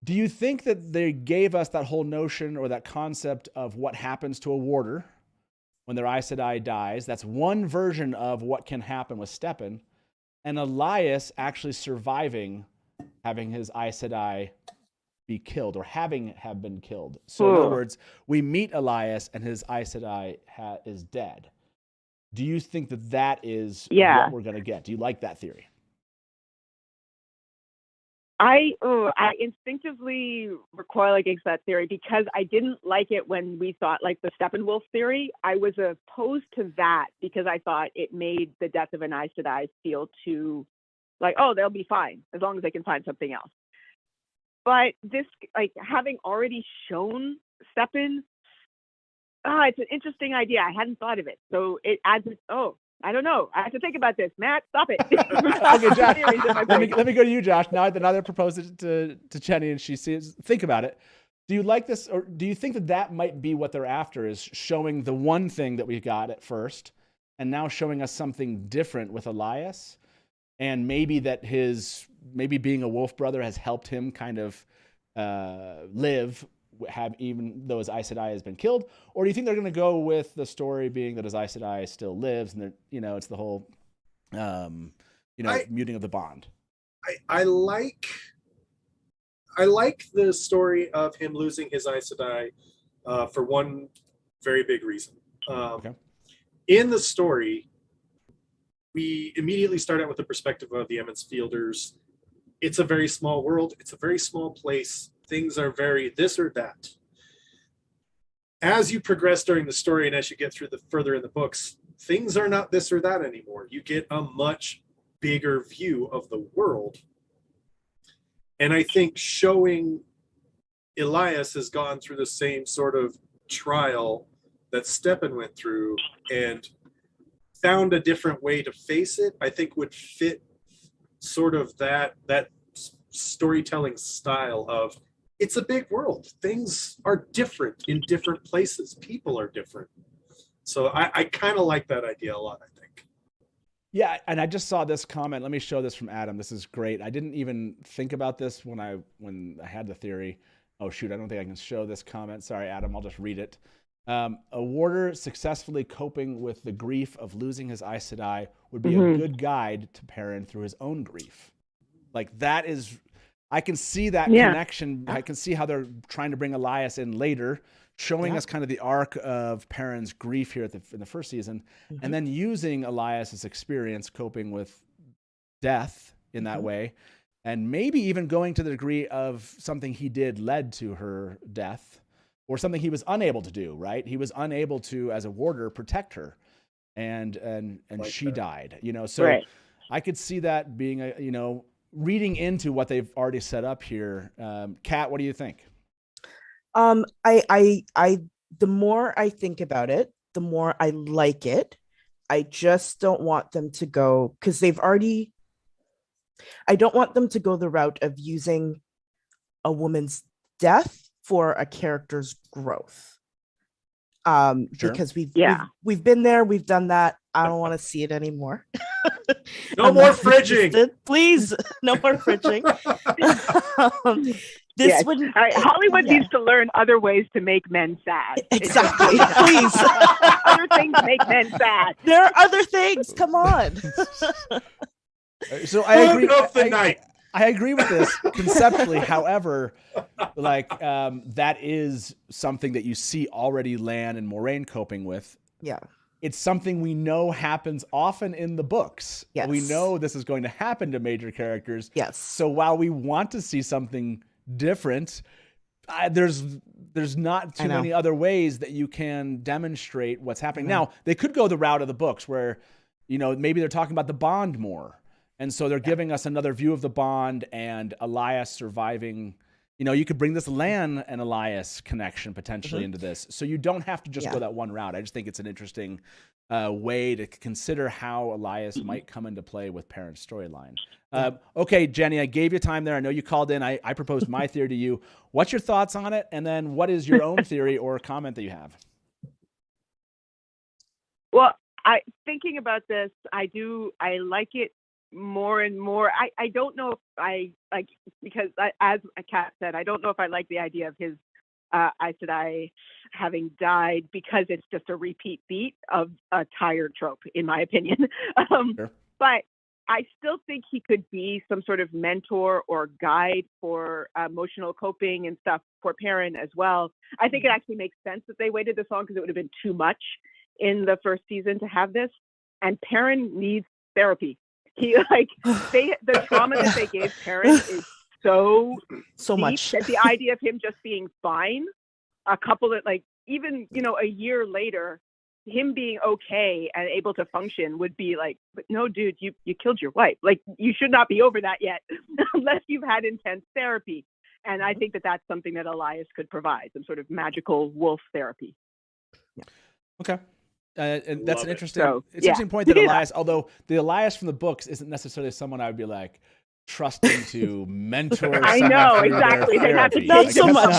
S2: Do you think that they gave us that whole notion or that concept of what happens to a warder when their Aes Sedai dies? That's one version of what can happen with Steppen, and Elias actually surviving having his Aes Sedai be killed or have been killed. So in other words, we meet Elias and his Aes Sedai is dead. Do you think that is what we're going to get? Do you like that theory?
S7: I instinctively recoil against that theory because I didn't like it when we thought like the Steppenwolf theory. I was opposed to that because I thought it made the death of an Aes Sedai feel too like, oh, they'll be fine as long as they can find something else. But this, like, having already shown Steppen, it's an interesting idea. I hadn't thought of it. So it adds, I don't know. I have to think about this. Matt, stop it.
S2: Okay, Josh, let me go to you, Josh. Now that proposed it to Jenny and she sees, think about it. Do you like this, or do you think that might be what they're after, is showing the one thing that we got at first and now showing us something different with Elias? And maybe that maybe being a wolf brother has helped him kind of live, even though his Aes Sedai has been killed? Or do you think they're going to go with the story being that his Aes Sedai still lives, and it's the whole, muting of the bond?
S5: I like the story of him losing his Aes Sedai for one very big reason.
S2: Okay.
S5: In the story, we immediately start out with the perspective of the Emmons Fielders. It's a very small world. It's a very small place. Things are very this or that. As you progress during the story and as you get through further in the books, things are not this or that anymore. You get a much bigger view of the world. And I think showing Elias has gone through the same sort of trial that Steppen went through and found a different way to face it, I think would fit sort of that storytelling style of, it's a big world. Things are different in different places. People are different. So I kind of like that idea a lot, I think.
S2: Yeah, and I just saw this comment. Let me show this from Adam. This is great. I didn't even think about this when I had the theory. Oh shoot, I don't think I can show this comment. Sorry, Adam, I'll just read it. A warder successfully coping with the grief of losing his Aes Sedai would be a good guide to Perrin through his own grief. Like that is, I can see that connection. I can see how they're trying to bring Elias in later, showing us kind of the arc of Perrin's grief here in the first season, and then using Elias's experience coping with death in that way, and maybe even going to the degree of something he did led to her death, or something he was unable to do. Right? He was unable to, as a warder, protect her, and like she died. You know, so I could see that being a, you know, reading into what they've already set up here. Kat, what do you think?
S4: The more I think about it, the more I like it. I just don't want them to go, because I don't want them to go the route of using a woman's death for a character's growth. Because we've been there, we've done that. I don't want to see it anymore.
S5: No more fridging,
S4: please. No more fridging.
S7: All right, Hollywood needs to learn other ways to make men sad.
S4: Exactly. Please.
S7: Other things make men sad.
S4: There are other things. Come on.
S2: So I agree. I agree with this conceptually. However, like that is something that you see already Lan and Moiraine coping with.
S4: Yeah.
S2: It's something we know happens often in the books.
S4: Yes.
S2: We know this is going to happen to major characters.
S4: Yes.
S2: So while we want to see something different, there's not too many other ways that you can demonstrate what's happening. Now, they could go the route of the books where, you know, maybe they're talking about the bond more. And so they're giving us another view of the bond and Elias surviving. You know, you could bring this Lan and Elias connection potentially into this. So you don't have to just go that one route. I just think it's an interesting way to consider how Elias might come into play with Perrin's storyline. Okay, Jenny, I gave you time there. I know you called in. I proposed my theory to you. What's your thoughts on it? And then what is your own theory or comment that you have?
S7: Well, thinking about this, I like it more and more. I don't know if I like, because as Kat said, I don't know if I like the idea of his Aes Sedai having died, because it's just a repeat beat of a tired trope, in my opinion.
S2: Sure.
S7: But I still think he could be some sort of mentor or guide for emotional coping and stuff for Perrin as well. I think it actually makes sense that they waited this long, because it would have been too much in the first season to have this. And Perrin needs therapy. He the trauma that they gave Perrin is so deep
S4: much
S7: that the idea of him just being fine, even, you know, a year later, him being okay and able to function would be like, but no, dude, you killed your wife. Like, you should not be over that yet unless you've had intense therapy. And I think that that's something that Elias could provide, some sort of magical wolf therapy.
S2: Okay. And that's an interesting point that Elias, although the Elias from the books isn't necessarily someone I would be like trusting to mentor.
S7: I know, exactly.
S4: Not so much,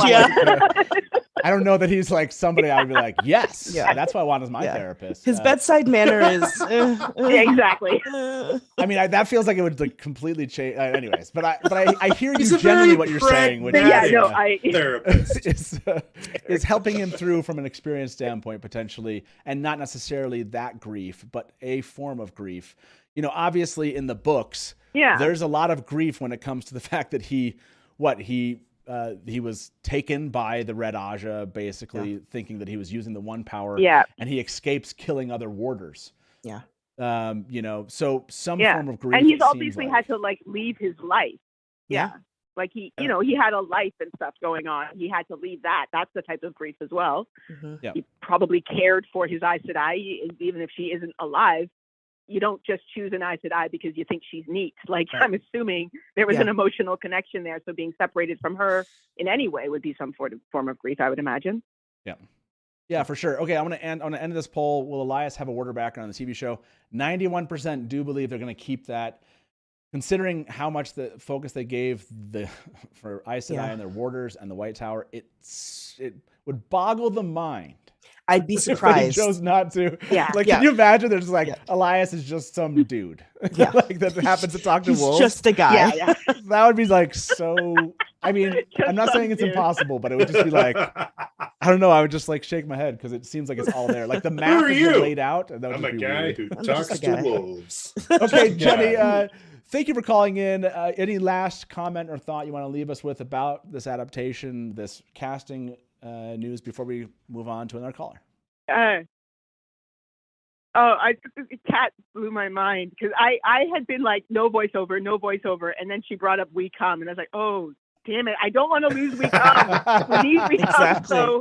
S2: I don't know that he's like somebody I would be like, yes, that's what I want as my therapist.
S4: His bedside manner is
S7: exactly.
S2: I mean, that feels like it would like completely change. Anyways, but I hear you generally what you're saying, which is helping him through from an experience standpoint potentially, and not necessarily that grief, but a form of grief. You know, obviously in the books, there's a lot of grief when it comes to the fact that he was taken by the Red Ajah, basically thinking that he was using the one power, and he escapes killing other warders. You know, so some form of grief.
S7: And he's obviously had to like leave his life. Like he, you know, he had a life and stuff going on. He had to leave that. That's the type of grief as well. He probably cared for his Aes Sedai, even if she isn't alive. You don't just choose an Aes Sedai because you think she's neat. Like, I'm assuming there was an emotional connection there. So being separated from her in any way would be some form of grief, I would imagine.
S2: Yeah, for sure. Okay, I'm gonna end this poll. Will Elias have a warder background on the TV show? 91% do believe they're gonna keep that. considering how much the focus they gave for Aes Sedai
S4: Yeah.
S2: and their warders and the White Tower, it would boggle the mind.
S4: I'd be
S2: If they
S4: surprised.
S2: chose not to.
S7: Yeah.
S2: Like,
S4: Yeah.
S2: can you imagine? There's like
S4: Yeah.
S2: Elias is just some dude,
S4: Yeah.
S2: like that happens to talk to
S4: He's
S2: wolves.
S4: just a guy.
S7: Yeah, yeah.
S2: That would be like so. I mean,
S7: Just
S2: I'm not
S7: some
S2: saying it's
S7: dude.
S2: impossible, but it would just be like, I don't know. I would just like shake my head because it seems like it's all there. Like the map
S5: are
S2: is
S5: you?
S2: laid out. And that would
S5: I'm
S2: just
S5: a
S2: be
S5: guy
S2: weird.
S5: who
S4: I'm
S5: talks
S4: just a
S5: to
S4: guy.
S5: wolves.
S2: Okay, Jenny.
S5: Yeah.
S2: Thank you for calling in. Any last comment or thought you want to leave us with about this adaptation, this casting news before we move on to another caller?
S7: Cat blew my mind because I had been like, no voiceover, and then she brought up We Come, and I was like, oh, damn it, I don't want to lose We Come. We need We Come,
S4: Exactly.
S7: so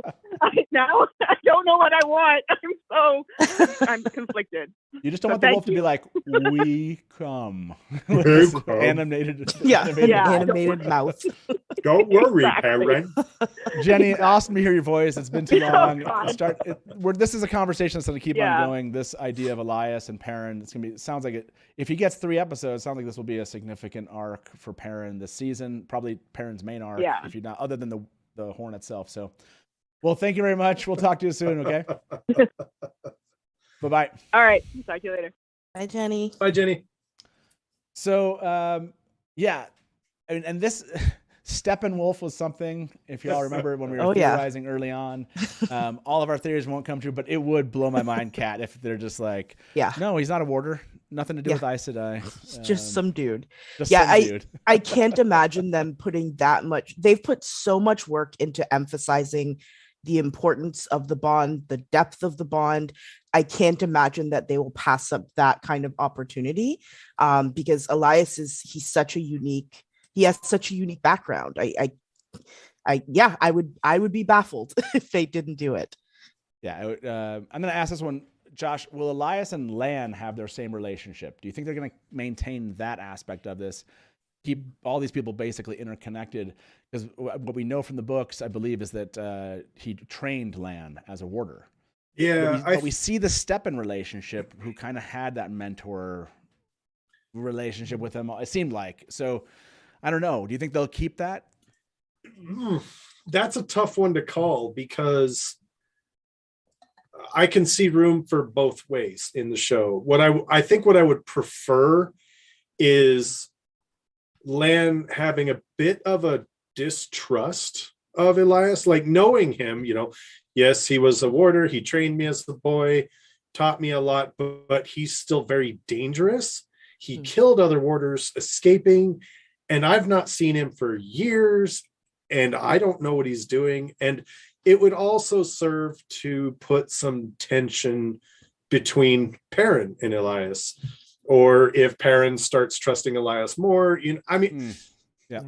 S7: now I don't know what I want. I'm conflicted.
S2: You just don't
S7: So
S2: want the
S7: thank
S2: wolf to be
S7: you.
S2: like, we come. With
S5: We
S2: this
S5: come.
S2: animated.
S4: Yeah,
S2: animated
S7: Yeah.
S2: wolf.
S4: animated mouth.
S5: Don't worry,
S7: Exactly.
S5: Perrin.
S2: Jenny, awesome to hear your voice. It's been too
S7: Oh,
S2: long.
S7: God.
S2: This is a conversation that's going to keep
S7: Yeah.
S2: on going. This idea of Elias and Perrin, it's going to be. It sounds like it. If he gets 3 episodes, it sounds like this will be a significant arc for Perrin this season. Probably Perrin's main arc,
S7: Yeah.
S2: if you're not, other than the horn itself. So, well, thank you very much. We'll talk to you soon. Okay. Bye-bye.
S7: All right, talk to you later.
S4: Hi, Jenny.
S5: Bye, Jenny.
S2: So, yeah, and this Steppenwolf was something. If y'all remember when we were
S4: Oh, yeah.
S2: theorizing early on, all of our theories won't come true, but it would blow my mind, Kat, if they're just like,
S4: Yeah.
S2: no, he's not a warder, nothing to do
S4: Yeah.
S2: with Aes Sedai.
S4: It's just some dude.
S2: Just
S4: Yeah,
S2: some dude.
S4: I can't imagine them putting that much. They've put so much work into emphasizing the importance of the bond, the depth of the bond. I can't imagine that they will pass up that kind of opportunity, because Elias he has such a unique background. I would be baffled if they didn't do it.
S2: Yeah, I'm going to ask this one, Josh. Will Elias and Lan have their same relationship? Do you think they're going to maintain that aspect of this? Keep all these people basically interconnected? Because what we know from the books, I believe, is that he trained Lan as a warder.
S5: Yeah,
S2: But we see the Steppen relationship, who kind of had that mentor relationship with him. It seemed like. So I don't know. Do you think they'll keep that?
S5: That's a tough one to call because I can see room for both ways in the show. What I think what I would prefer is Lan having a bit of a distrust of Elias, like knowing him, yes, he was a warder. He trained me as the boy, taught me a lot, but he's still very dangerous. He killed other warders escaping, and I've not seen him for years, and I don't know what he's doing. And it would also serve to put some tension between Perrin and Elias, or if Perrin starts trusting Elias more,
S2: Yeah.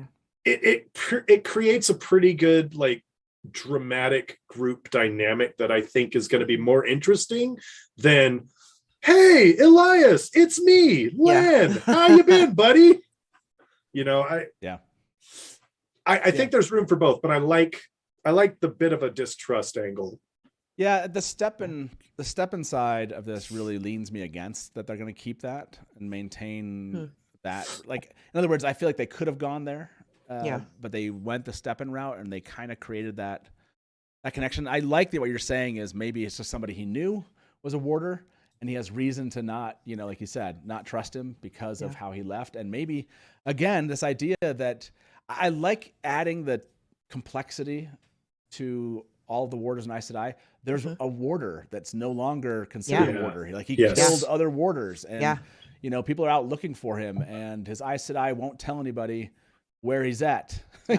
S5: It creates a pretty good, like, dramatic group dynamic that I think is going to be more interesting than, hey, Elias, it's me, Lan. How you been, buddy? I think there's room for both, but I like the bit of a distrust angle.
S2: Yeah, the Steppen side of this really leans me against that they're going to keep that and maintain that. Like, in other words, I feel like they could have gone there, but they went the Steppen route and they kind of created that connection. I like what you're saying is maybe it's just somebody he knew was a warder and he has reason to not, like you said, not trust him because of how he left. And maybe, again, this idea that I like adding the complexity to all the warders in Aes Sedai. There's a warder that's no longer considered a warder. Like, he killed other warders, and people are out looking for him, and his Aes Sedai won't tell anybody where he's at. She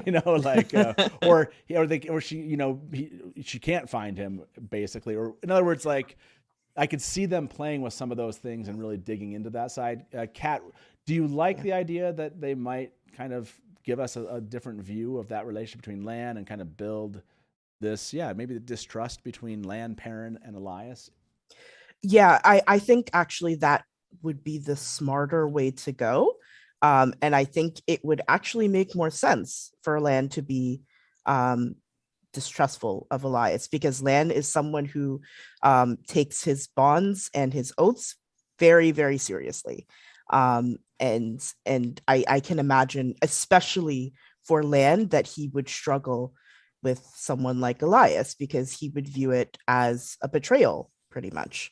S2: can't find him, basically. Or in other words, like, I could see them playing with some of those things and really digging into that side. Kat, do you like the idea that they might kind of give us a different view of that relationship between Lan and kind of build this, maybe the distrust between Lan, Perrin, and Elias?
S4: Yeah, I think actually that would be the smarter way to go. And I think it would actually make more sense for Lan to be distrustful of Elias, because Lan is someone who takes his bonds and his oaths very, very seriously. And I can imagine, especially for Lan, that he would struggle with someone like Elias, because he would view it as a betrayal, pretty much.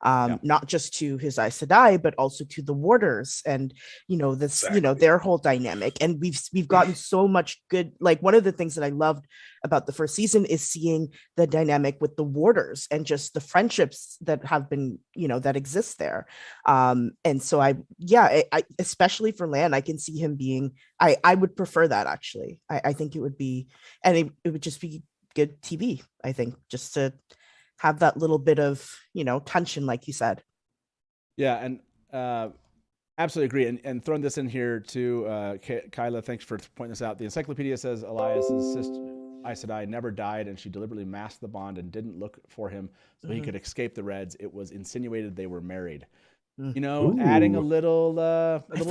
S4: Not just to his Aes Sedai, but also to the warders, and this, their whole dynamic. And we've gotten so much good. Like, one of the things that I loved about the first season is seeing the dynamic with the warders and just the friendships that have been, that exist there. And so I especially for Lan, I can see him being. I would prefer that, actually. I think it would be, and it would just be good TV. I think, just to have that little bit of, tension, like you said.
S2: Yeah, and absolutely agree. And throwing this in here too, Kyla, thanks for pointing this out. The encyclopedia says Elias's sister Aes Sedai never died, and she deliberately masked the bond and didn't look for him so he could escape the Reds. It was insinuated they were married. Adding a little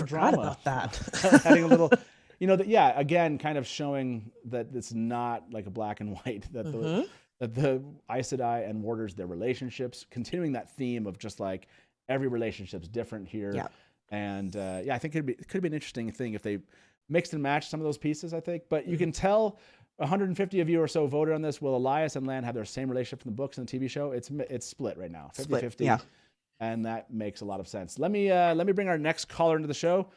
S2: drama
S4: about that.
S2: adding a little, again, kind of showing that it's not like a black and white, that the Aes Sedai and warders, their relationships, continuing that theme of just like every relationship's different here.
S4: Yeah.
S2: And I think it could be an interesting thing if they mixed and matched some of those pieces, I think. But you can tell 150 of you or so voted on this. Will Elias and Lan have their same relationship from the books and the TV show? It's split right now, 50-50.
S4: Yeah.
S2: And that makes a lot of sense. Let me bring our next caller into the show.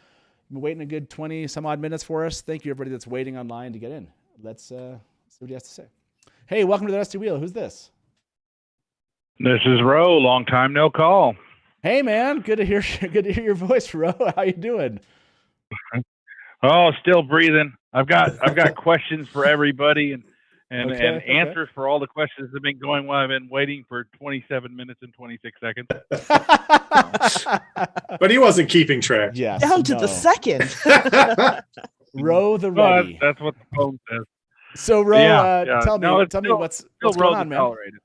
S2: Been waiting a good 20 some odd minutes for us. Thank you, everybody that's waiting online to get in. Let's see what he has to say. Hey, welcome to the Dusty Wheel. Who's this?
S8: This is Ro. Long time no call.
S2: Hey, man. Good to hear your voice, Ro. How you doing?
S8: Oh, still breathing. I've got questions for everybody and answers for all the questions that have been going while I've been waiting for 27 minutes and 26 seconds.
S5: But he wasn't keeping track.
S2: Yes,
S4: down to the second.
S2: Ro the ready.
S8: That's what the phone says.
S2: So, Ro, tell me what's going on, man.
S8: Tolerated.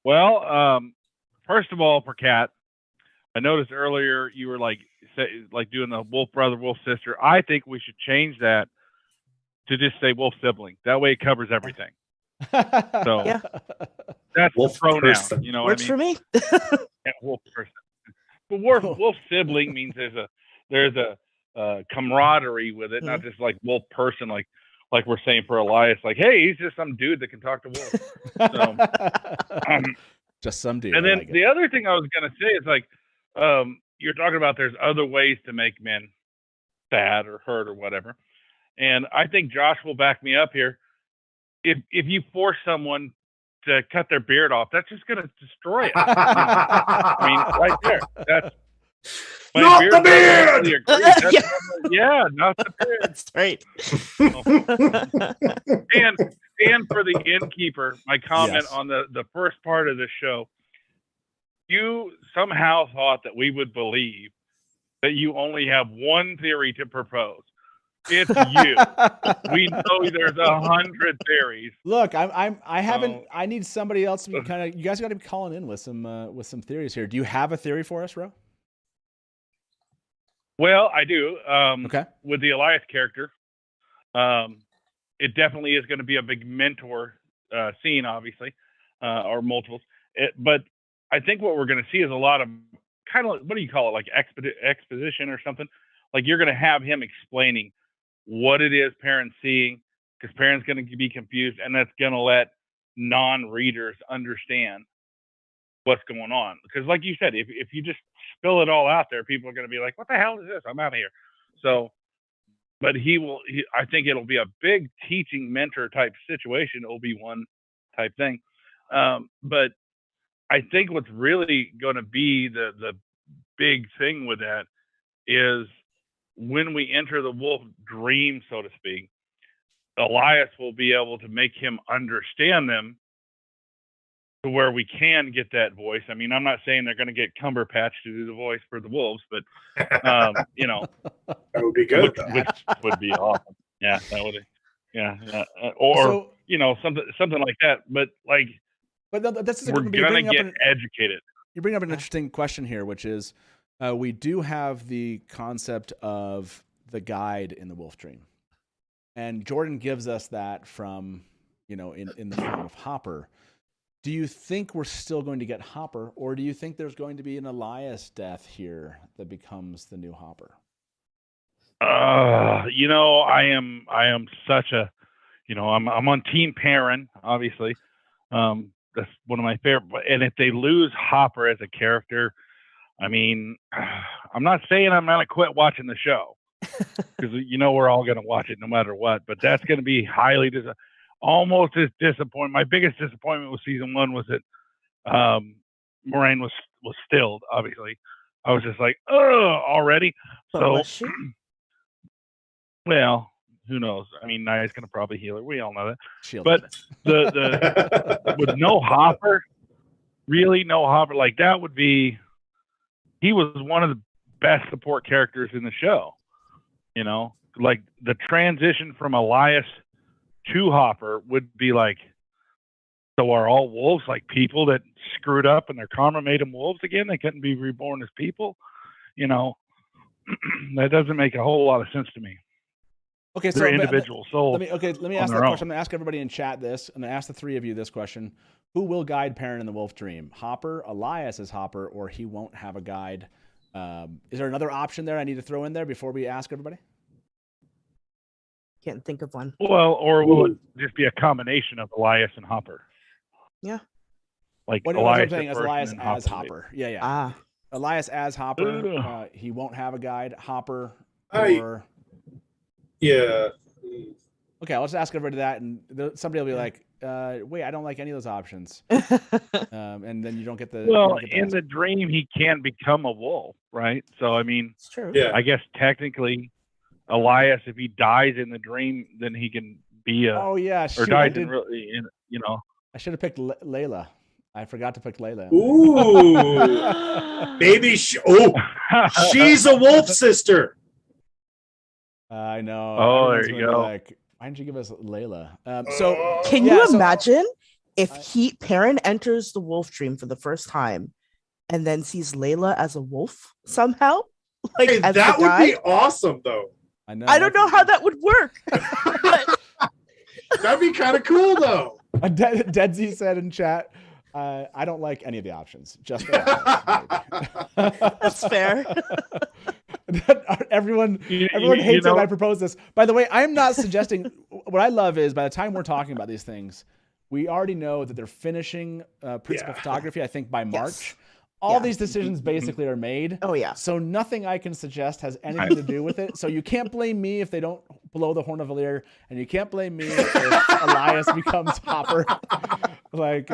S8: Well, first of all, for Kat, I noticed earlier you were like doing the wolf brother, wolf sister. I think we should change that to just say wolf sibling. That way it covers everything. So that's wolf the pronoun.
S5: Person.
S8: You know
S4: Works
S8: what I mean?
S4: for me.
S8: Yeah, wolf person. But wolf sibling means there's a camaraderie with it, not just like wolf person, like we're saying for Elias, like, hey, he's just some dude that can talk to wolves. So,
S2: just some dude.
S8: And then the other thing I was gonna say is like, you're talking about there's other ways to make men sad or hurt or whatever. And I think Josh will back me up here. If you force someone to cut their beard off, that's just going to destroy it. I mean, right there. That's
S5: not the beard.
S8: Not the beard.
S4: That's right.
S8: And for the Innkeeper, my comment on the first part of the show, you somehow thought that we would believe that you only have one theory to propose. It's you. We know there's 100 theories.
S2: Look, I need somebody else to be kind of. You guys got to be calling in with some theories here. Do you have a theory for us, Ro?
S8: Well, I do.
S2: Okay.
S8: With the Elias character, it definitely is going to be a big mentor scene, obviously, or multiples. But I think what we're going to see is a lot of kind of, what do you call it, like exposition or something? Like you're going to have him explaining what it is Perrin's seeing, because Perrin's going to be confused, and that's going to let non-readers understand what's going on. Because like you said, if you just spill it all out there, people are going to be like, what the hell is this? I'm out of here. So, but I think it'll be a big teaching mentor type situation. It'll be one type thing. But I think what's really going to be the big thing with that is when we enter the wolf dream, so to speak, Elias will be able to make him understand them to where we can get that voice. I mean, I'm not saying they're going to get Cumberpatch to do the voice for the wolves, but
S5: that would be good.
S8: Which would be awesome. Yeah, that would. Yeah, or something like that. But
S2: that's
S8: we're going to get educated.
S2: You bring up an interesting question here, which is we do have the concept of the guide in the wolf dream, and Jordan gives us that from in the form of Hopper. do you think we're still going to get Hopper, or do you think there's going to be an Elias death here that becomes the new Hopper?
S8: You know, I am such a, you know, I'm on Team Perrin, obviously. That's one of my favorite. And if they lose Hopper as a character, I mean, I'm not saying I'm gonna quit watching the show, because you know we're all gonna watch it no matter what. But that's gonna be highly almost as disappointing. My biggest disappointment with season 1 was that Moraine was stilled. Obviously, I was just like, oh, already.
S4: But
S8: So,
S4: was she?
S8: well, who knows? I mean, Naya's gonna probably heal her. We all know that.
S2: Shield.
S8: But the with no Hopper, really no Hopper, like that would be. He was one of the best support characters in the show. You know, like the transition from Elias to Hopper would be like, so are all wolves like people that screwed up and their karma made them wolves again? They couldn't be reborn as people? You know, that doesn't make a whole lot of sense to me.
S2: Okay, so
S8: they're individual souls.
S2: Let me ask that question. I'm gonna ask everybody in chat this. I'm gonna ask the three of you this question: who will guide Perrin in the Wolf Dream? Hopper, Elias is Hopper, or he won't have a guide? Is there another option there I need to throw in there before we ask everybody?
S4: Can't think of one.
S8: Well, or will it just be a combination of Elias and Hopper?
S4: Yeah.
S2: Like what I'm saying is Elias as Hopper. Yeah, yeah.
S4: Ah.
S2: Elias as Hopper. He won't have a guide. Hopper or
S5: yeah.
S2: Okay, I'll just ask everybody that, and somebody will be like, "Wait, I don't like any of those options," and then you don't get the.
S8: Well, in the dream, he can become a wolf, right? So, I mean,
S4: it's true.
S5: Yeah.
S8: I guess technically, Elias, if he dies in the dream, then he can be a.
S2: Oh yeah,
S8: or dies in really, you know.
S2: I should have picked Layla. I forgot to pick Layla.
S5: Ooh, baby! She's a wolf sister.
S2: I know.
S8: Oh, there you go.
S2: Like, why didn't you give us Layla? So
S4: can you imagine if Perrin enters the wolf dream for the first time and then sees Layla as a wolf somehow? Like,
S5: hey, that would be awesome, though.
S2: I know.
S4: I don't know how that would work.
S5: That'd be kind of cool, though.
S2: Deadsy said in chat, I don't like any of the options. Just
S4: that's fair.
S2: Everyone hates that I propose this. By the way, I'm not suggesting. What I love is by the time we're talking about these things, we already know that they're finishing principal photography. I think by March. Yes. All these decisions basically are made.
S4: Oh yeah.
S2: So nothing I can suggest has anything to do with it. So you can't blame me if they don't blow the horn of Valir, and you can't blame me if Elias becomes Hopper. Like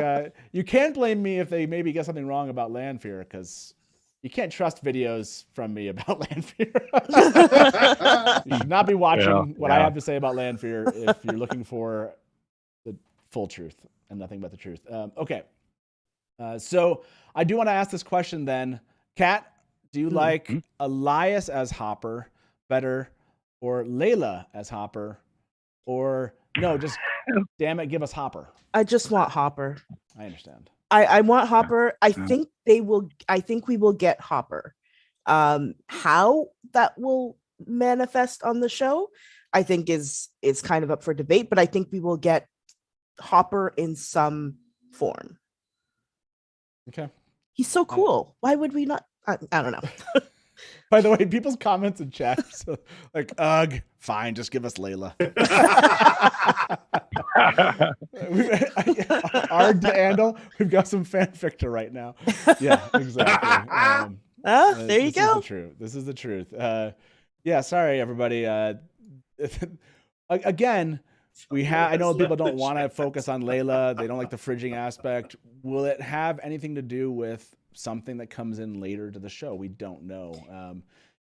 S2: you can't blame me if they maybe get something wrong about Lanfear, because you can't trust videos from me about Lanfear. You should not be watching what I have to say about Lanfear if you're looking for the full truth and nothing but the truth. Okay. So I do want to ask this question then. Kat, do you like Elias as Hopper better, or Layla as Hopper, or no, just damn it, give us Hopper?
S4: I just want Hopper.
S2: I understand.
S4: I want Hopper. I think we will get Hopper. How that will manifest on the show, I think is kind of up for debate, but I think we will get Hopper in some form.
S2: Okay.
S4: He's so cool. Why would we not? I don't know.
S2: By the way, people's comments in chat, so like, ugh, fine, just give us Layla. Our Andal, we've got some fanfic to write now. Yeah, exactly.
S4: There you go.
S2: This is the truth. Yeah, sorry everybody. Again, I know people don't want to focus on Layla. They don't like the fridging aspect. Will it have anything to do with something that comes in later to the show? We don't know.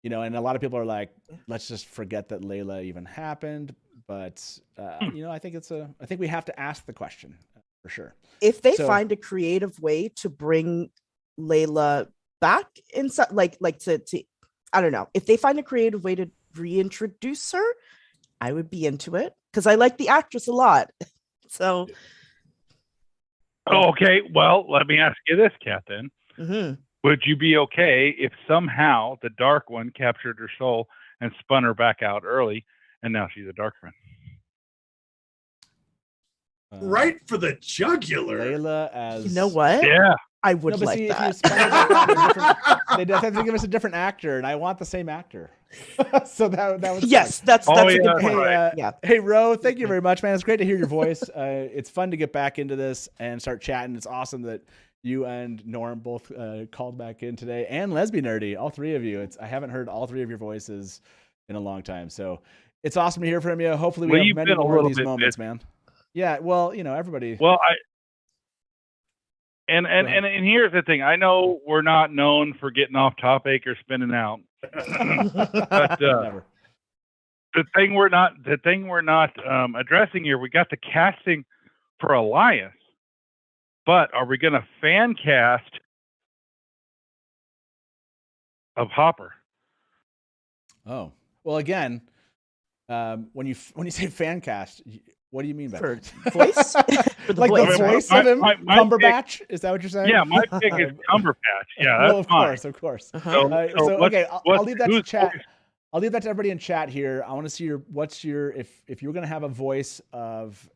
S2: And a lot of people are like, let's just forget that Layla even happened. But I think I think we have to ask the question for sure.
S4: If they find a creative way to bring Layla back inside, like to I don't know, if they find a creative way to reintroduce her, I would be into it, because I like the actress a lot. So,
S8: okay, well, let me ask you this, Kat, then.
S4: Mm-hmm.
S8: Would you be okay if somehow the Dark One captured her soul and spun her back out early, and now she's a Dark Friend?
S5: Right for the jugular.
S2: Layla as
S4: You know what?
S8: Yeah.
S4: I would
S2: No, but
S4: like
S2: see,
S4: that.
S2: if you spell it like that, they'd have to give us a different actor, and I want the same actor. So that was
S4: Yes, that's
S8: Oh,
S4: a
S8: yeah.
S4: good
S2: Hey,
S4: point. Yeah.
S2: hey, Ro, thank you very much, man. It's great to hear your voice. It's fun to get back into this and start chatting. It's awesome that you and Norm both called back in today, and Lesbian Nerdy, all three of you. I haven't heard all three of your voices in a long time, so it's awesome to hear from you. Hopefully, we have
S8: you've
S2: many
S8: been a
S2: more of
S8: little
S2: these
S8: bit
S2: moments,
S8: busy.
S2: man. Yeah, well, everybody.
S8: Well, and here's the thing. I know we're not known for getting off topic or spinning out, but
S2: Never.
S8: the thing we're not addressing here, we got the casting for Elias, but are we going to fan cast of Hopper?
S2: Oh, well, again, when you say fan cast, what do you mean by
S4: For
S2: that?
S4: voice? For the
S2: Like
S4: voice.
S2: the voice of him,
S8: my
S2: Cumberbatch? Is that what you're saying?
S8: Yeah, my pick is Cumberbatch. Yeah,
S2: well,
S8: that's
S2: of course.
S4: Uh-huh.
S8: So
S2: Okay, I'll leave that to
S8: who's
S2: chat.
S8: voice?
S2: I'll leave that to everybody in chat here. I want to see what's your if you're gonna have a voice of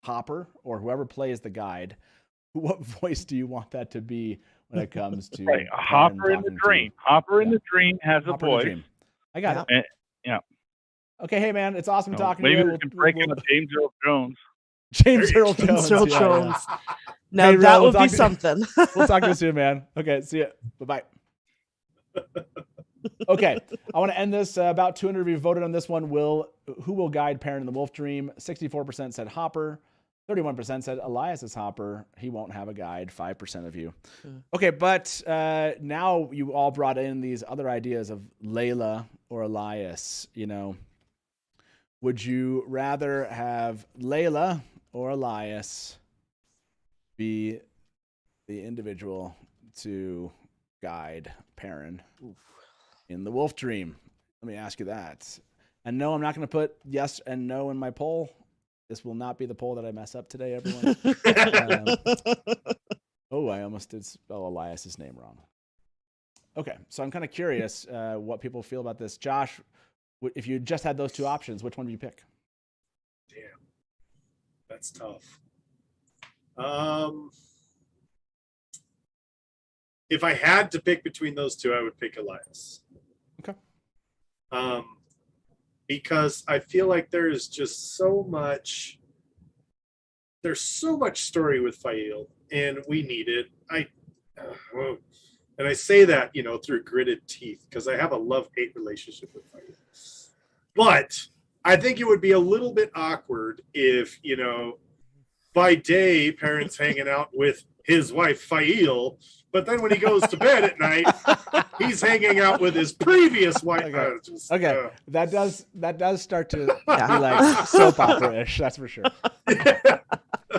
S2: Hopper or whoever plays the guide, what voice do you want that to be when it comes to
S8: Right,
S2: Perrin
S8: Hopper in the
S2: talking to
S8: Dream.
S2: you?
S8: Hopper in
S2: Yeah.
S8: the Dream has a
S2: Hopper in the
S8: voice.
S2: Dream. I got
S4: Yeah.
S2: it.
S8: Yeah.
S2: Okay, hey man, it's awesome talking
S8: Maybe
S2: to you.
S8: we can break into James Earl Jones.
S2: James Earl Jones.
S4: Earl
S2: yeah,
S4: Jones.
S2: yeah.
S4: Now
S2: Hey,
S4: that
S2: Ro,
S4: would
S2: we'll
S4: be
S2: talk to-
S4: something.
S2: We'll talk to you soon, man. Okay, see ya. Bye-bye. Okay, I want to end this. About 200 of you voted on this one. Who will guide Perrin in the Wolf Dream? 64% said Hopper. 31% said Elias is Hopper. He won't have a guide. 5% of you. Okay, but now you all brought in these other ideas of Layla or Elias. Would you rather have Layla or Elias be the individual to guide Perrin in the Wolf Dream? Let me ask you that. And no, I'm not going to put yes and no in my poll. This will not be the poll that I mess up today, everyone. I almost did spell Elias's name wrong. Okay, so I'm kind of curious what people feel about this. Josh, if you just had those two options, which one would you pick?
S5: Damn, that's tough. If I had to pick between those two, I would pick Elias.
S2: Okay.
S5: Because I feel like there's just so much. There's so much story with Aiel, and we need it. And I say that, through gritted teeth, because I have a love-hate relationship with Aiel. But I think it would be a little bit awkward if, by day, Perrin's hanging out with his wife, Aiel, but then when he goes to bed at night, he's hanging out with his previous wife.
S2: Okay. That does start to be like soap opera-ish, that's for sure.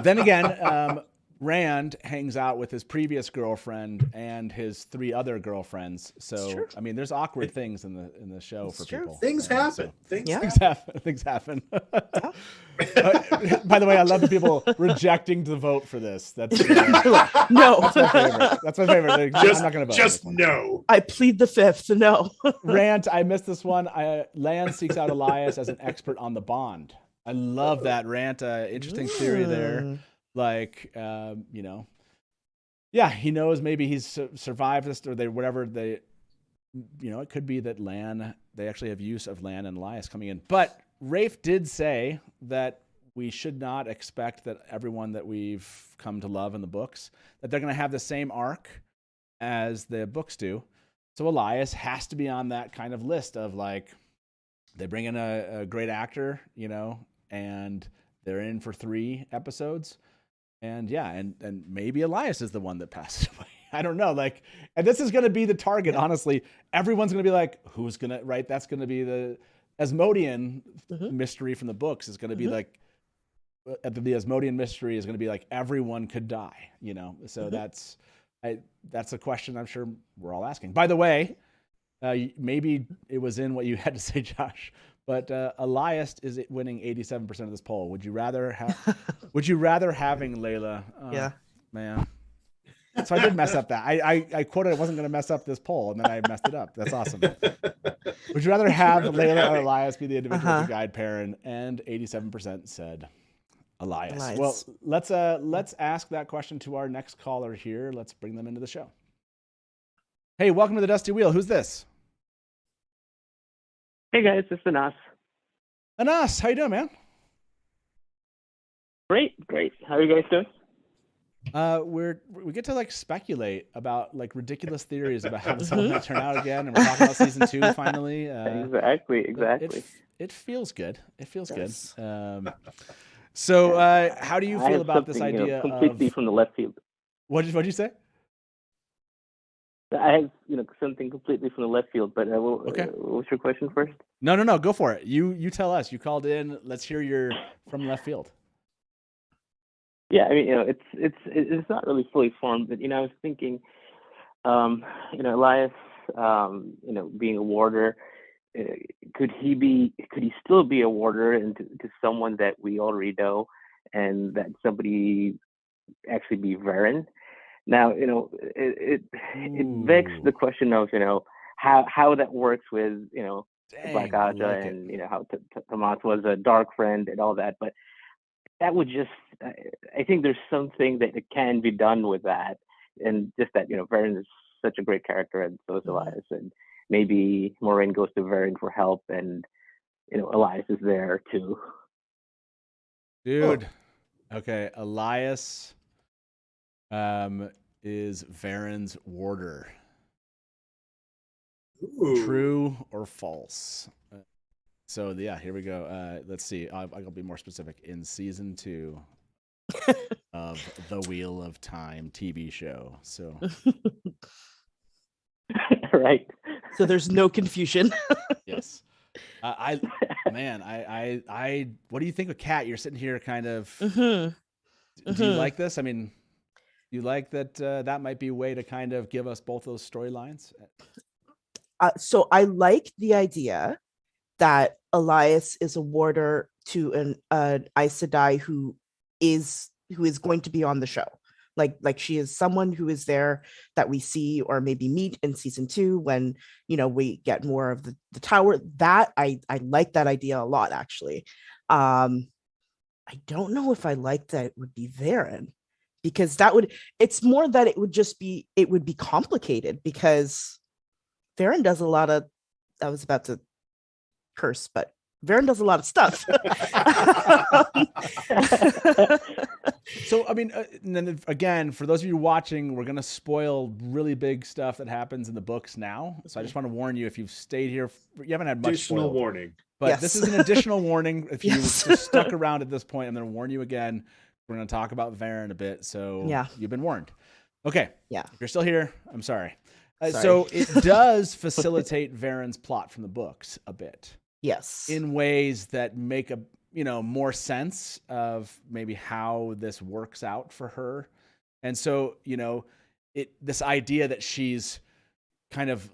S2: Then again, Rand hangs out with his previous girlfriend and his 3 other girlfriends. So I mean, there's awkward things in the show for people.
S5: Things happen. Things
S2: happen. By the way, I love the people rejecting to vote for this. That's
S4: No.
S2: That's my favorite. That's my favorite. I'm not going to vote.
S5: Just no.
S4: I plead the fifth. No.
S2: Rant. I missed this one. Lan seeks out Elias as an expert on the bond. I love that rant. Interesting theory there. Like, yeah, he knows maybe he's survived this, or it could be that they actually have use of Lan and Elias coming in. But Rafe did say that we should not expect that everyone that we've come to love in the books, that they're going to have the same arc as the books do. So Elias has to be on that kind of list of like, they bring in a great actor, and they're in for 3 episodes. And yeah, and maybe Elias is the one that passes away. I don't know. Like, and this is going to be the target, honestly. Everyone's going to be like, who's going to, right? That's going to be the Asmodean mystery from the books is going to be like, the Asmodean mystery is going to be like, everyone could die, So that's a question I'm sure we're all asking. By the way, maybe it was in what you had to say, Josh, but Elias is winning 87% of this poll. Would you rather having Layla?
S4: Yeah,
S2: man. So I did mess up that. I quoted I wasn't going to mess up this poll, and then I messed it up. That's awesome. Would you rather have Layla or Elias be the individual to guide Perrin? And 87% said Elias.
S4: Elias.
S2: Well, let's ask that question to our next caller here. Let's bring them into the show. Hey, welcome to the Dusty Wheel. Who's this?
S9: Hey guys, it's Anas.
S2: Anas, how you doing, man?
S9: Great. How are you guys doing?
S2: We get to like speculate about like ridiculous theories about how this all might turn out again, and we're talking about season 2 finally.
S9: Exactly.
S2: It feels good. It feels
S4: Yes.
S2: good. So, how do you
S9: I
S2: feel
S9: have
S2: about this
S9: something,
S2: idea
S9: completely
S2: of
S9: from the left field?
S2: what'd you say?
S9: I have something completely from the left field, but
S2: Okay.
S9: What's your question first?
S2: No, go for it. You tell us. You called in. Let's hear your from left field.
S9: Yeah, I mean, it's not really fully formed, but I was thinking, Elias, being a warder, could he still be a warder and to someone that we already know, and that somebody actually be Verin? Now, it begs the question of how that works with the Black
S2: I
S9: Ajah,
S2: like it.
S9: and how Tomas was a dark friend and all that, but that would just I think there's something that it can be done with that, and just that Verin is such a great character, and so is Elias, and maybe Moraine goes to Verin for help, and Elias is there too.
S2: Dude. Okay, Elias is Varan's warder.
S5: Ooh.
S2: True or false? So yeah, here we go. Let's see. I'll be more specific. In season 2 of the Wheel of Time TV show. So
S9: Right.
S4: So there's no confusion.
S2: yes, I what do you think of Kat? You're sitting here kind of. Do you like this? I mean, do you like that? That might be a way to kind of give us both those storylines.
S4: So I like the idea that Elias is a warder to an Aes Sedai who is going to be on the show. Like she is someone who is there that we see or maybe meet in season 2 when we get more of the tower. That I like that idea a lot, actually. I don't know if I like that it would be Verin, because it's more that it would be complicated, because Verin does a lot of, I was about to curse, but Verin does a lot of stuff.
S2: So, I mean, and then again, for those of you watching, we're going to spoil really big stuff that happens in the books now. So I just want to warn you, if you've stayed here, you haven't had much
S5: Additional
S2: spoiled.
S5: warning.
S2: But
S4: Yes.
S2: this is an additional warning. If you
S4: Yes.
S2: just stuck around at this point, I'm going to warn you again. We're going to talk about Verin a bit. So
S4: Yeah.
S2: you've been warned. Okay.
S4: Yeah.
S2: If you're still here, I'm sorry.
S4: Sorry.
S2: So it does facilitate Verin's plot from the books a bit,
S4: Yes.
S2: in ways that make more sense of maybe how this works out for her. And so, this idea that she's kind of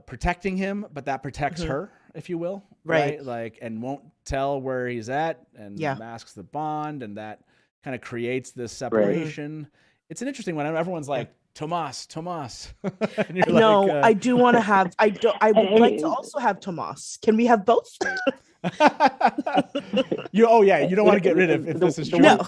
S2: protecting him, but that protects her, if you will.
S4: Right.
S2: Like, and won't tell where he's at, and
S4: Yeah.
S2: masks the bond, and that kind of creates this separation. It's an interesting one. Everyone's like, Tomas. And you're
S4: No,
S2: like,
S4: I do want to have. I would like to also have Tomas. Can we have both?
S2: you don't want to get rid of if this is true.
S4: No.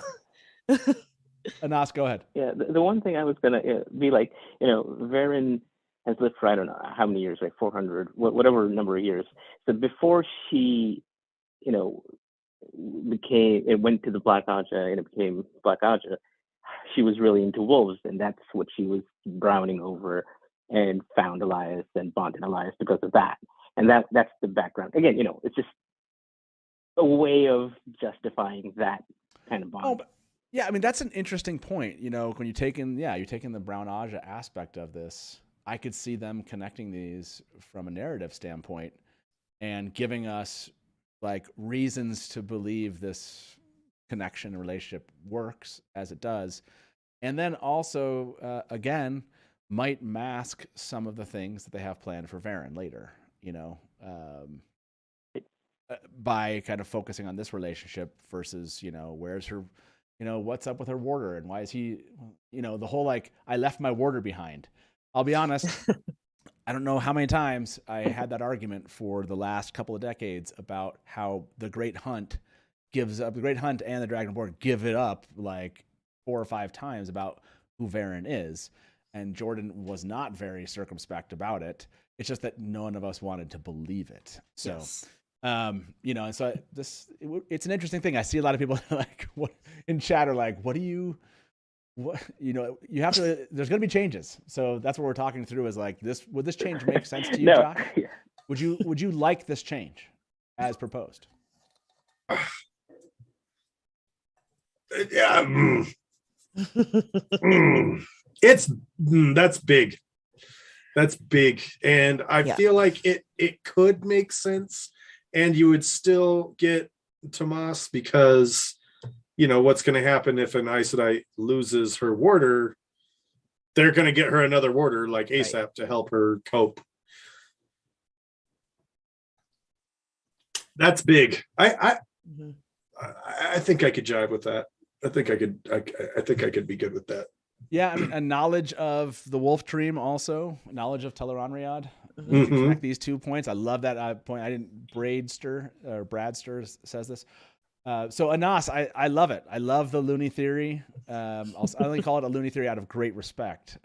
S2: Anas, go ahead.
S9: Yeah, the one thing I was gonna be like, Verin has lived for I don't know how many years, like 400, whatever number of years. So before she, went to the Black Ajah and it became Black Ajah, she was really into wolves, and that's what she was drowning over, and found Elias and bonded Elias because of that. And that's the background. Again, it's just a way of justifying that kind of bond.
S2: Oh, yeah, I mean, that's an interesting point. When you're taking the Brown Aja aspect of this, I could see them connecting these from a narrative standpoint and giving us like reasons to believe this connection and relationship works as it does. And then also, again, might mask some of the things that they have planned for Verin later, by kind of focusing on this relationship versus, where's her, what's up with her warder, and why is he, the whole, like, I left my warder behind. I'll be honest. I don't know how many times I had that argument for the last couple of decades about how the Great Hunt gives up the Great Hunt and the Dragonborn give it up like 4 or 5 times about who Verin is. And Jordan was not very circumspect about it. It's just that none of us wanted to believe it. So,
S4: Yes.
S2: you know, and so it's an interesting thing. I see a lot of people like what in chat are like, what, you have to, there's going to be changes. So that's what we're talking through is like this, would this change make sense to you,
S9: No.
S2: Josh? Would you like this change as proposed?
S5: Yeah. That's big. That's big. And I feel like it could make sense, and you would still get Tomas because, you know, what's going to happen if an Aes Sedai loses her warder? They're going to get her another warder like ASAP to help her cope. That's big. I think I could jive with that. I think I could be good with that.
S2: Yeah, I mean, a knowledge of the Wolf Dream, also knowledge of Teleron-Riyadh. Connect these 2 points. I love that point. I didn't. Bradster says this. So Anas, I love it. I love the Looney theory. I only call it a Looney theory out of great respect.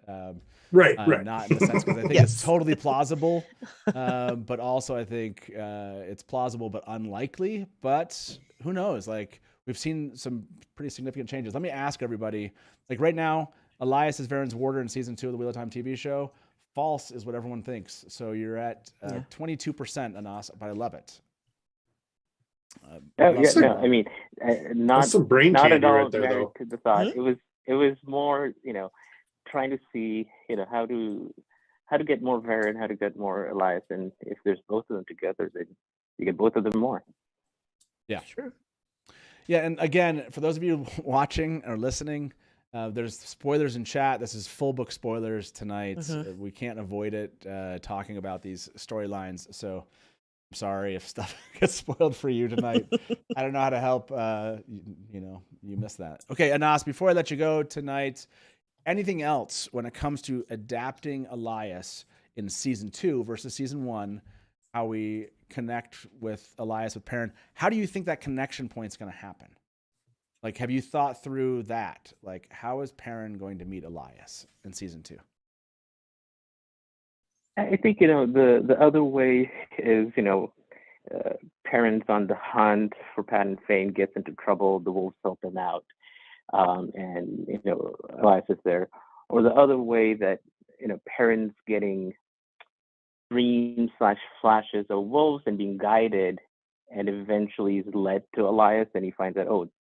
S5: Right.
S2: Not in the sense because I think it's totally plausible, but also I think it's plausible but unlikely. But who knows? Like we've seen some pretty significant changes. Let me ask everybody. Like right now, Elias is Verin's warder in season 2 of the Wheel of Time TV show. False is what everyone thinks. So you're at 22%, Anas, but I love it.
S9: I mean, not
S5: some brain
S9: not
S5: candy
S9: at all
S5: right there,
S9: married
S5: though.
S9: to the thought. It was more, you know, trying to see, you know, how to get more Verin, how to get more Elias, and if there's both of them together, then you get both of them more.
S2: Yeah, sure. Yeah, and again, for those of you watching or listening, there's spoilers in chat. This is full book spoilers tonight. We can't avoid it talking about these storylines. So I'm sorry if stuff gets spoiled for you tonight. I don't know how to help. You missed that. Okay, Anas, before I let you go tonight, anything else when it comes to adapting Elias in season 2 versus season 1? How we connect with Elias with Perrin? How do you think that connection point's going to happen? Like, have you thought through that? Like, how is Perrin going to meet Elias in season 2?
S9: I think, you know, the other way is, you know, Perrin's on the hunt for Pat and Feign, gets into trouble, the wolves help him out, and, you know, Elias is there. Or the other way that, you know, Perrin's getting dreams/flashes of wolves and being guided, and eventually is led to Elias, and he finds out, oh,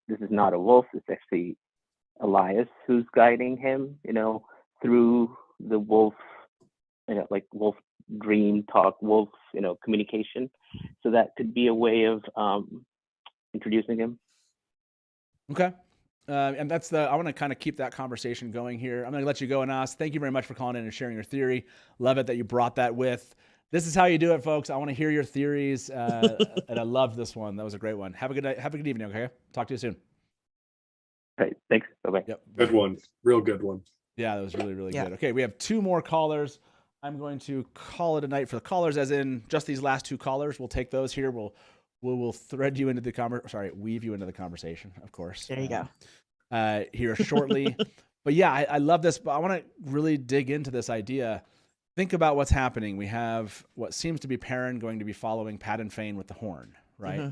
S9: this is not a wolf, it's actually Elias who's guiding him, you know, through the wolf, you know, like wolf dream talk, wolf, you know, communication. So that could be a way of introducing him.
S2: Okay. And that's I want to kind of keep that conversation going here. I'm going to let you go, Anas. Thank you very much for calling in and sharing your theory. Love it that you brought that with. This is how you do it, folks. I want to hear your theories. And I loved this one. That was a great one. Have a good night. Have a good evening. Okay. Talk to you soon.
S9: All right. Thanks. Bye-bye.
S2: Yep.
S5: Good one. Real good one.
S2: Yeah, that was really, really good. Okay. We have 2 more callers. I'm going to call it a night for the callers, as in just these last 2 callers. We'll take those here. We'll thread you into the weave you into the conversation, of course.
S4: There you go.
S2: Here shortly. But yeah, I love this, but I want to really dig into this idea. Think about what's happening. We have what seems to be Perrin going to be following Pat and Feign with the horn, right?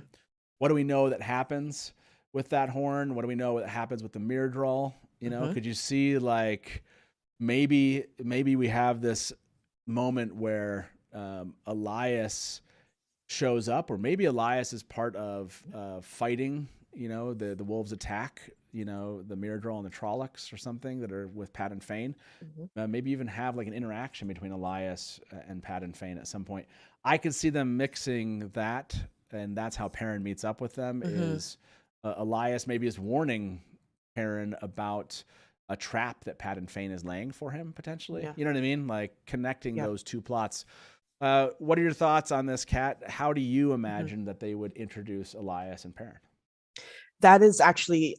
S2: What do we know that happens with that horn? What do we know that happens with the mirror drawl? You know, could you see like maybe we have this moment where Elias shows up, or maybe Elias is part of fighting, you know, the wolves attack, you know, the mirror drawl and the Trollocs or something that are with Pat and Feign. Maybe even have like an interaction between Elias and Pat and Feign at some point. I could see them mixing that, and that's how Perrin meets up with them. Is Elias maybe is warning Perrin about a trap that Pat and Feign is laying for him potentially. You know what I mean? Like connecting those 2 plots. What are your thoughts on this, Kat? How do you imagine that they would introduce Elias and Perrin?
S4: That is actually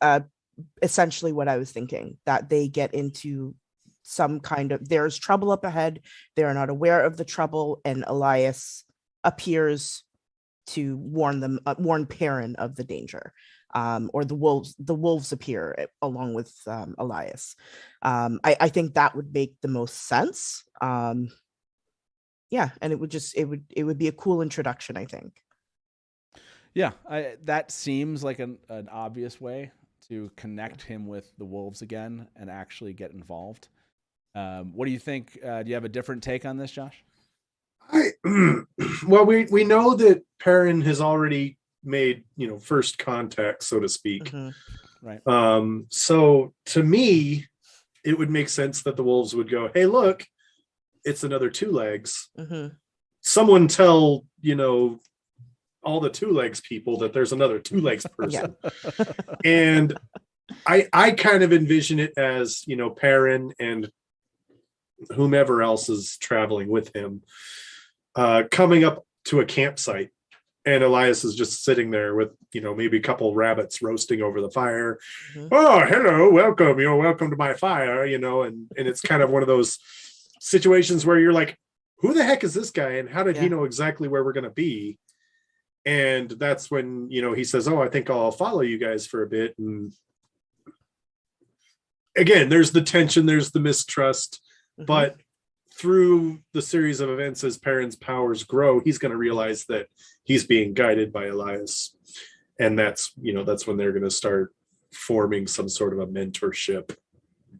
S4: essentially what I was thinking, that they get into some kind of, there's trouble up ahead. They're not aware of the trouble, and Elias appears to warn Perrin of the danger. Or the wolves appear along with Elias. I think that would make the most sense. Yeah, and it would be a cool introduction, I think.
S2: Yeah, that seems like an obvious way to connect him with the wolves again and actually get involved. What do you think? Do you have a different take on this, Josh?
S5: Well, we know that Perrin has already made, first contact, so to speak.
S2: Right.
S5: So to me, it would make sense that the wolves would go, hey, look, it's another two legs. Someone tell, all the two legs people that there's another two legs person. And I kind of envision it as, Perrin and whomever else is traveling with him, coming up to a campsite. And Elias is just sitting there with, maybe a couple rabbits roasting over the fire. Oh, hello, welcome. Welcome to my fire, and it's kind of one of those situations where you're like, who the heck is this guy? And how did he know exactly where we're going to be? And that's when, he says, oh, I think I'll follow you guys for a bit. And again, there's the tension, there's the mistrust, but through the series of events, as Perrin's powers grow, he's going to realize that he's being guided by Elias. And that's when they're going to start forming some sort of a mentorship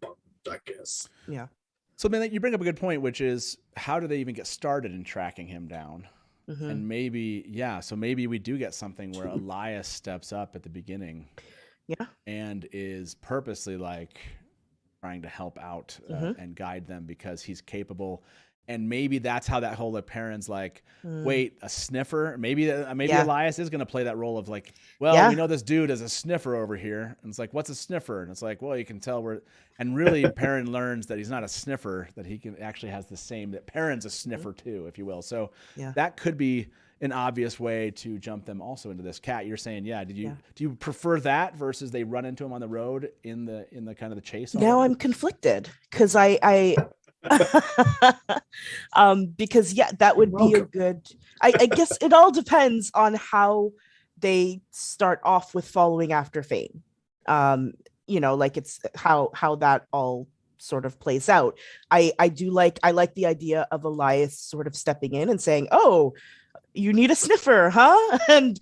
S5: bond, I guess.
S4: Yeah.
S2: So, man, you bring up a good point, which is how do they even get started in tracking him down? And maybe we do get something where Elias steps up at the beginning and is purposely like trying to help out and guide them because he's capable. And maybe that's how that whole Perrin's like, wait, a sniffer? Maybe Elias is going to play that role of like, well, we know this dude is a sniffer over here. And it's like, what's a sniffer? And it's like, well, you can tell and really Perrin learns that he's not a sniffer, that he actually has the same, that Perrin's a sniffer too, if you will. So that could be an obvious way to jump them also into this. Kat, you're saying, do you prefer that versus they run into him on the road in the kind of the chase?
S4: Now I'm conflicted because I because that would be a good, I guess it all depends on how they start off with following after feign. Like it's how that all sort of plays out. I like the idea of Elias sort of stepping in and saying, oh, you need a sniffer, huh? And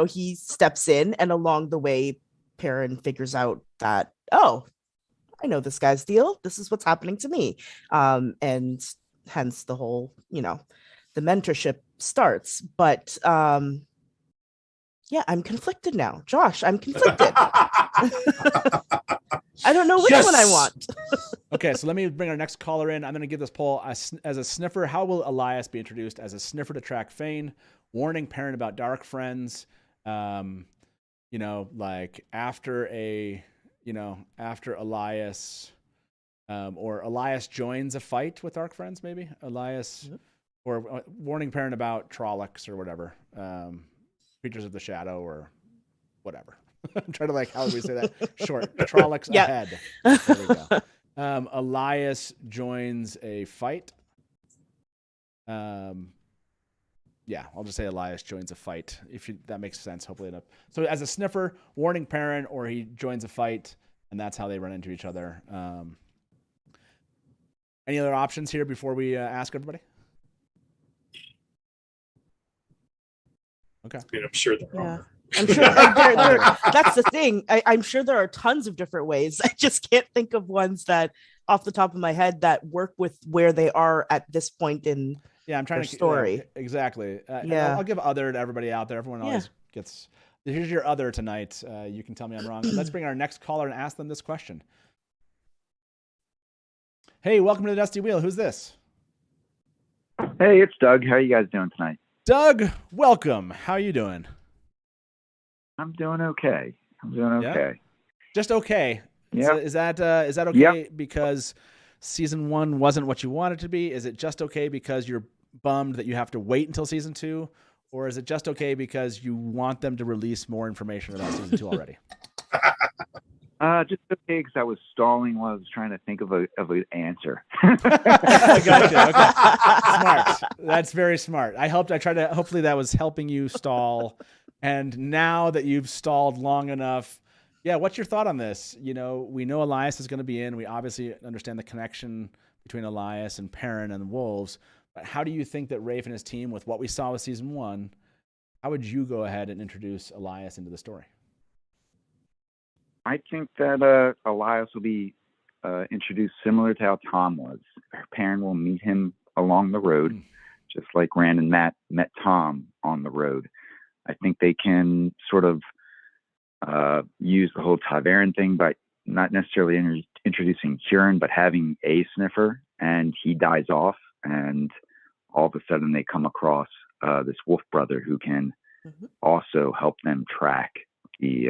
S4: he steps in, and along the way Perrin figures out that, oh, I know this guy's deal. This is what's happening to me. And hence the whole, the mentorship starts. But I'm conflicted now. Josh, I'm conflicted. I don't know which one I want.
S2: Okay, so let me bring our next caller in. I'm going to give this poll as a sniffer. How will Elias be introduced as a sniffer to track feign? Warning Perrin about dark friends. Like after Elias, or Elias joins a fight with dark friends, maybe Elias, or warning Perrin about Trollocs or whatever, creatures of the shadow or whatever. I'm trying to how do we say that? Short. Trollocs ahead. There we go. Elias joins a fight. I'll just say Elias joins a fight. That makes sense, hopefully enough. So as a sniffer, warning Perrin, or he joins a fight, and that's how they run into each other. Any other options here before we ask everybody? Okay.
S5: I'm sure there are.
S4: I'm sure that's the thing. I'm sure there are tons of different ways. I just can't think of ones that off the top of my head that work with where they are at this point in
S2: I'm trying to
S4: story.
S2: Exactly. I'll give other to everybody out there. Everyone always gets, here's your other tonight. You can tell me I'm wrong. Let's bring our next caller and ask them this question. Hey, welcome to the Dusty Wheel. Who's this?
S10: Hey, it's Doug. How are you guys doing tonight?
S2: Doug, welcome. How are you doing?
S10: I'm doing okay.
S2: Just okay.
S10: Yeah.
S2: Is that okay because season 1 wasn't what you wanted to be? Is it just okay because you're bummed that you have to wait until season 2? Or is it just okay because you want them to release more information about season 2 already?
S10: Just okay, because I was stalling while I was trying to think of an answer.
S2: Gotcha. Okay. Smart. That's very smart. Hopefully that was helping you stall. And now that you've stalled long enough, yeah, what's your thought on this? We know Elias is going to be in. We obviously understand the connection between Elias and Perrin and the Wolves. But how do you think that Rafe and his team, with what we saw with season 1, how would you go ahead and introduce Elias into the story?
S10: I think that Elias will be introduced similar to how Tom was. Perrin will meet him along the road, just like Rand and Matt met Tom on the road. I think they can sort of use the whole Verin thing by not necessarily introducing Kieran, but having a Sniffer, and he dies off, and all of a sudden they come across this wolf brother who can also help them track the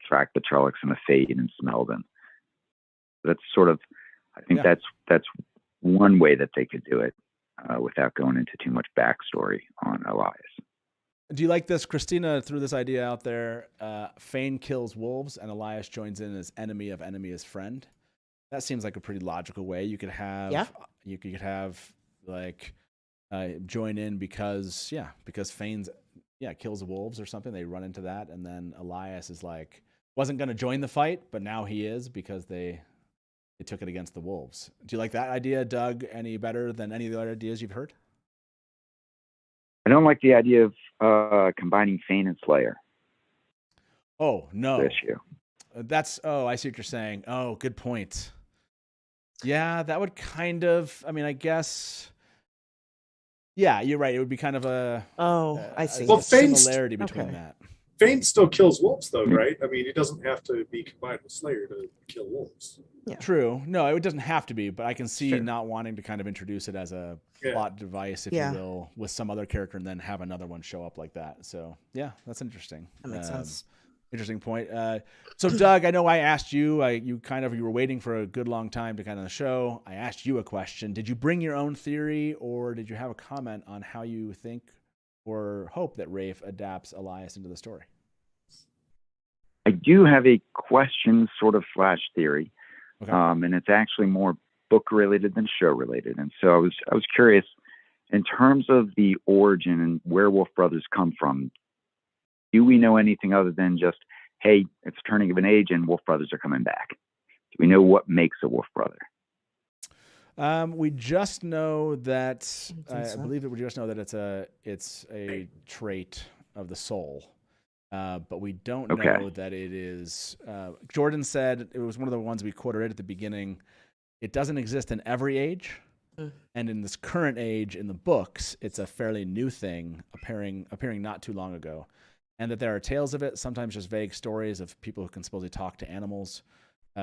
S10: track the Trollocs and the Fade and smell them. That's sort of, I think that's one way that they could do it without going into too much backstory on Elias.
S2: Do you like this? Christina threw this idea out there. Feign kills wolves and Elias joins in as enemy of enemy as friend. That seems like a pretty logical way. You could have, join in because Feign's, kills the wolves or something. They run into that. And then Elias is like, wasn't going to join the fight, but now he is because they took it against the wolves. Do you like that idea, Doug, any better than any of the other ideas you've heard?
S10: I don't like the idea of combining Feign and Slayer.
S2: Oh, no.
S10: Issue.
S2: I see what you're saying. Oh, good point. Yeah, that would kind of, I guess, yeah, you're right. It would be kind of
S4: I see.
S5: Well,
S2: similarity between that.
S5: Feign still kills wolves, though, right? He doesn't have to be combined with Slayer to kill wolves.
S4: Yeah.
S2: True. No, it doesn't have to be, but I can see not wanting to kind of introduce it as a plot device, if you will, with some other character and then have another one show up like that. So, yeah, that's interesting.
S4: That makes sense.
S2: Interesting point. So, Doug, I know I asked you. You were waiting for a good long time to kind of the show. I asked you a question. Did you bring your own theory, or did you have a comment on how you think or hope that Rafe adapts Elias into the story?
S10: I do have a question, sort of / theory,
S2: okay.
S10: And it's actually more book related than show related. And so I was curious, in terms of the origin and where Wolf Brothers come from. Do we know anything other than just, hey, it's turning of an age and Wolf Brothers are coming back? Do we know what makes a Wolf Brother?
S2: We just know that I believe that we just know that it's a trait of the soul, but we don't know that it is. Jordan said it was one of the ones we quoted right at the beginning. It doesn't exist in every age, and in this current age in the books, it's a fairly new thing appearing not too long ago. And that there are tales of it, sometimes just vague stories of people who can supposedly talk to animals. We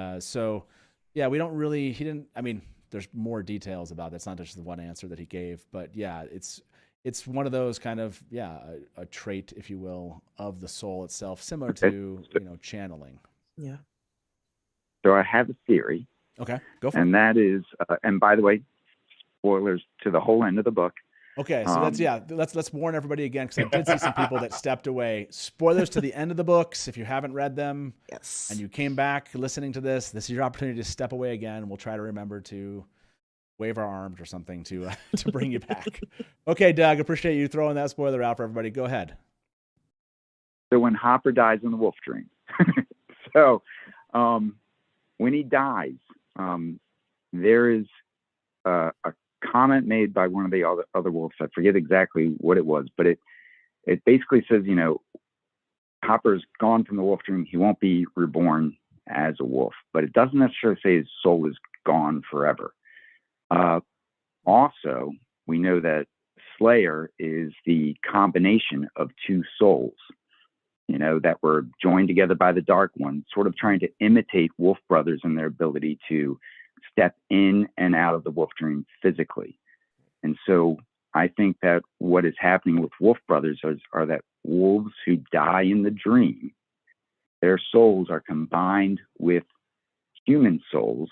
S2: don't really, there's more details about that. It's not just the one answer that he gave, but yeah, it's one of those kind of, a trait, if you will, of the soul itself, similar to, channeling.
S4: Yeah.
S10: So I have a theory.
S2: Okay, go for it.
S10: And that is, and by the way, spoilers to the whole end of the book.
S2: Okay, so let's warn everybody again, because I did see some people that stepped away. Spoilers to the end of the books. If you haven't read them, and you came back listening to this is your opportunity to step away again. We'll try to remember to wave our arms or something to bring you back. Okay, Doug, appreciate you throwing that spoiler out for everybody. Go ahead.
S10: So when Hopper dies in the Wolf Dream, when he dies, there is a comment made by one of the other wolves. I forget exactly what it was, but it basically says, Hopper's gone from the Wolf Dream. He won't be reborn as a wolf, but it doesn't necessarily say his soul is gone forever. Also, we know that Slayer is the combination of two souls, that were joined together by the Dark One, sort of trying to imitate Wolf Brothers in their ability to step in and out of the Wolf Dream physically. And so I think that what is happening with Wolf Brothers are that wolves who die in the dream, their souls are combined with human souls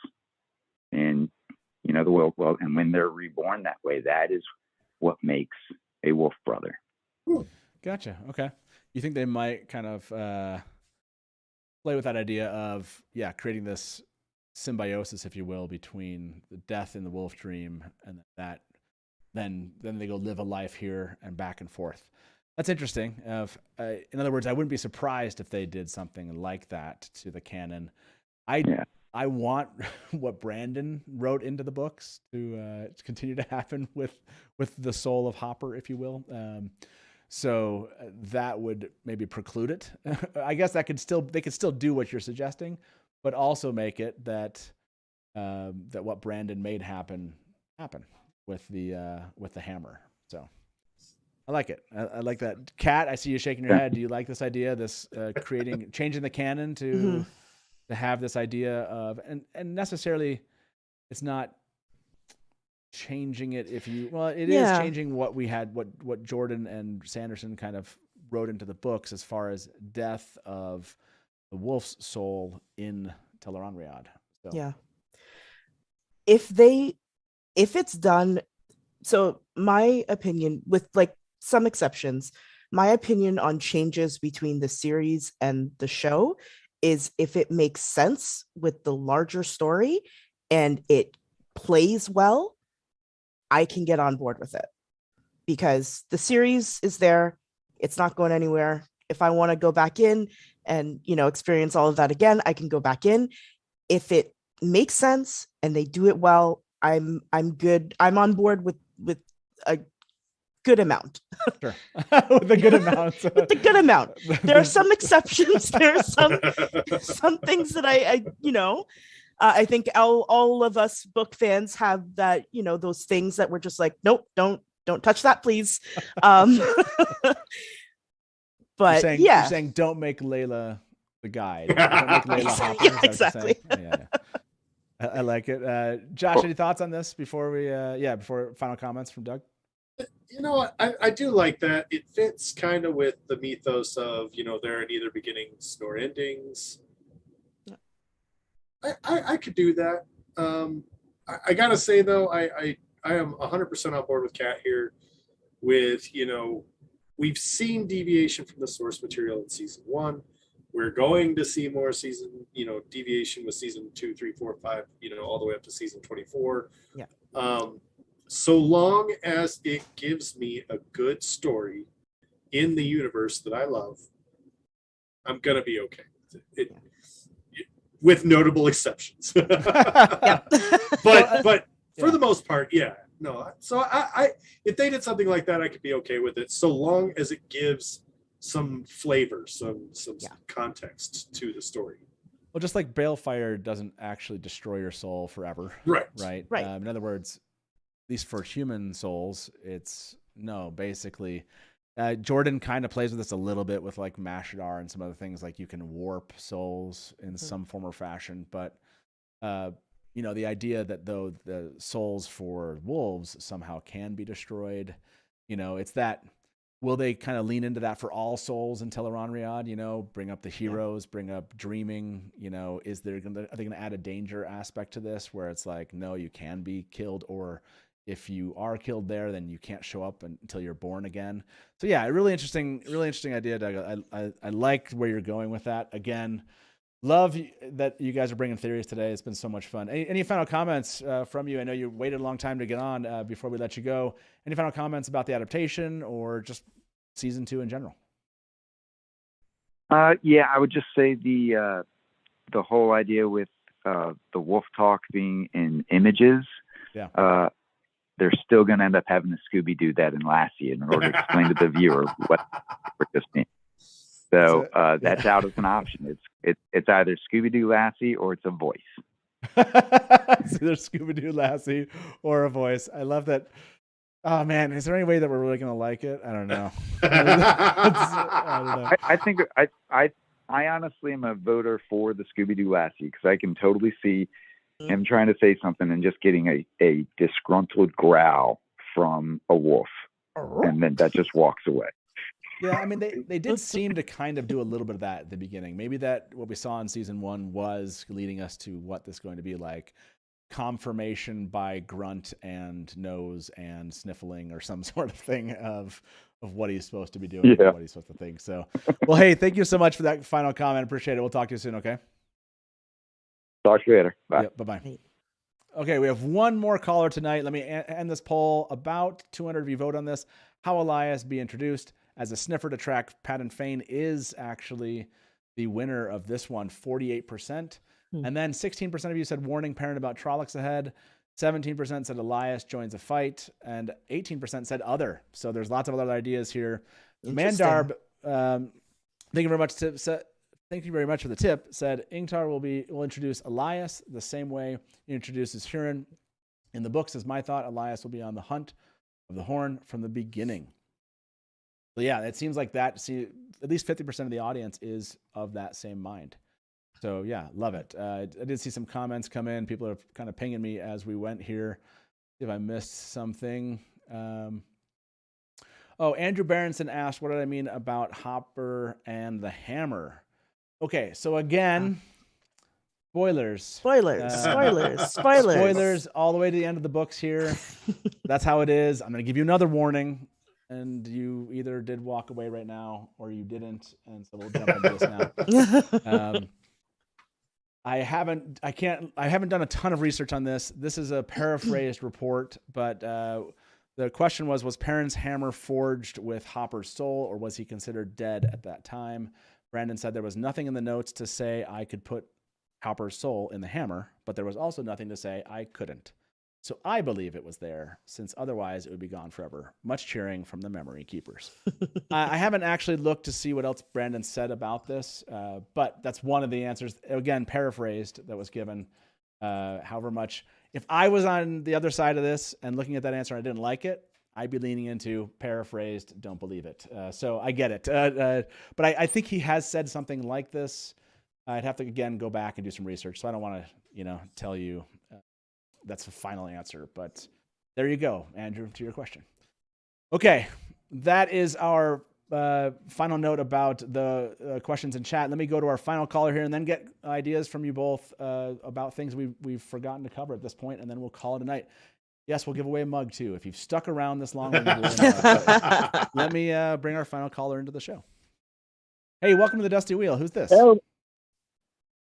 S10: in, the world. Well, and when they're reborn that way, that is what makes a Wolf Brother.
S2: Gotcha. Okay. You think they might kind of play with that idea of creating this symbiosis, if you will, between the death in the wolf dream and that then they go live a life here and back and forth. That's interesting. In other words, I wouldn't be surprised if they did something like that to the canon. I want what Brandon wrote into the books to continue to happen with the soul of Hopper, if you will. So that would maybe preclude it. I guess they could still do what you're suggesting, but also make it that what Brandon made happen with the hammer. So I like it. I like that. Kat, I see you shaking your head. Do you like this idea? This changing the canon to have this idea of and necessarily it's not changing it it is changing what we had, what Jordan and Sanderson kind of wrote into the books as far as death of the wolf's soul in Tel'aran'rhiod. So.
S4: Yeah. If it's done, so my opinion, with like some exceptions, my opinion on changes between the series and the show is if it makes sense with the larger story and it plays well, I can get on board with it because the series is there. It's not going anywhere. If I want to go back in and, experience all of that again, I can go back in. If it makes sense and they do it well, I'm good. I'm on board with a good amount.
S2: Sure. With a good amount.
S4: With the good amount. There are some exceptions. There are some things that I think all of us book fans have that, those things that we're just like, nope, don't touch that, please. But
S2: you're saying don't make Layla the guide. Don't make Layla Hopper.
S4: Yeah, exactly.
S2: Yeah. I like it. Josh, any thoughts on this before before final comments from Doug?
S5: You know what? I do like that. It fits kind of with the mythos of, there are neither beginnings nor endings. I could do that. I gotta say though, I am 100% on board with Kat here. With we've seen deviation from the source material in season 1. We're going to see more deviation with season 2, 3, 4, 5, all the way up to season 24.
S4: Yeah.
S5: So long as it gives me a good story in the universe that I love, I'm gonna be okay with it. With notable exceptions. But for the most part, no. So I if they did something like that, I could be okay with it, so long as it gives some flavor, some context to the story.
S2: Well, just like Balefire doesn't actually destroy your soul forever.
S5: Right.
S2: In other words, at least for human souls, it's basically. Jordan kind of plays with this a little bit with like Mashadar and some other things, like you can warp souls in some form or fashion. But, the idea that though the souls for wolves somehow can be destroyed, it's that, will they kind of lean into that for all souls in Tel'aran'rhiod, bring up the heroes, bring up dreaming, are they going to add a danger aspect to this where it's like, no, you can be killed, or if you are killed there, then you can't show up until you're born again. So yeah, really interesting idea, Doug. I liked where you're going with that. Again, love that you guys are bringing theories today. It's been so much fun. Any final comments from you? I know you waited a long time to get on before we let you go. Any final comments about the adaptation or just season 2 in general?
S10: I would just say the whole idea with the wolf talk being in images.
S2: Yeah.
S10: They're still going to end up having to Scooby-Doo that in Lassie in order to explain to the viewer what we're just seeing. So that's out as an option. It's either Scooby-Doo Lassie or it's a voice.
S2: It's either Scooby-Doo Lassie or a voice. I love that. Oh man, is there any way that we're really going to like it? I don't know. I don't know.
S10: I think I honestly am a voter for the Scooby-Doo Lassie because I can totally see him trying to say something and just getting a disgruntled growl from a wolf, and then that just walks away.
S2: Yeah, I mean, they did seem to kind of do a little bit of that at the beginning. Maybe that what we saw in season 1 was leading us to what this is going to be like. Confirmation by grunt and nose and sniffling or some sort of thing of of what he's supposed to be doing and what he's supposed to think. So, well, hey, thank you so much for that final comment. Appreciate it. We'll talk to you soon. Okay.
S11: Talk to you later. Bye.
S2: Yep, bye-bye. Okay, we have one more caller tonight. Let me end this poll. About 200 of you vote on this. How Elias be introduced as a sniffer to track Pat and Feign is actually the winner of this one, 48%. And then 16% of you said warning parent about Trollocs ahead. 17% said Elias joins a fight, and 18% said other. So there's lots of other ideas here. Mandarb, thank you very much. Thank you very much for the tip. Said Ingtar will introduce Elias the same way he introduces Huron in the books. Is my thought. Elias will be on the hunt of the horn from the beginning. So yeah, it seems like that. See, at least 50% of the audience is of that same mind. So yeah, love it. I did see some comments come in. People are kind of pinging me as we went here. See if I missed something. Andrew Berenson asked, what did I mean about Hopper and the hammer? Okay, so again, spoilers all the way to the end of the books here. That's how it is. I'm going to give you another warning, and you either did walk away right now or you didn't, and so we'll jump into this now. I haven't done a ton of research on this. This is a paraphrased report, but the question was Perrin's hammer forged with Hopper's soul, or was he considered dead at that time? Brandon said there was nothing in the notes to say I could put Hopper's soul in the hammer, but there was also nothing to say I couldn't. So I believe it was there, since otherwise it would be gone forever. Much cheering from the memory keepers. I haven't actually looked to see what else Brandon said about this, but that's one of the answers. Again, paraphrased, that was given. However much, if I was on the other side of this and looking at that answer and I didn't like it, I'd be leaning into paraphrased, don't believe it. So I get it. But I think he has said something like this. I'd have to, again, go back and do some research. So I don't want to, tell you that's the final answer. But there you go, Andrew, to your question. Okay, that is our final note about the questions in chat. Let me go to our final caller here and then get ideas from you both about things we've forgotten to cover at this point, and then we'll call it a night. Yes, we'll give away a mug too. If you've stuck around this long, we'll give away a mug. Let me bring our final caller into the show. Hey, welcome to the Dusty Wheel. Who's this?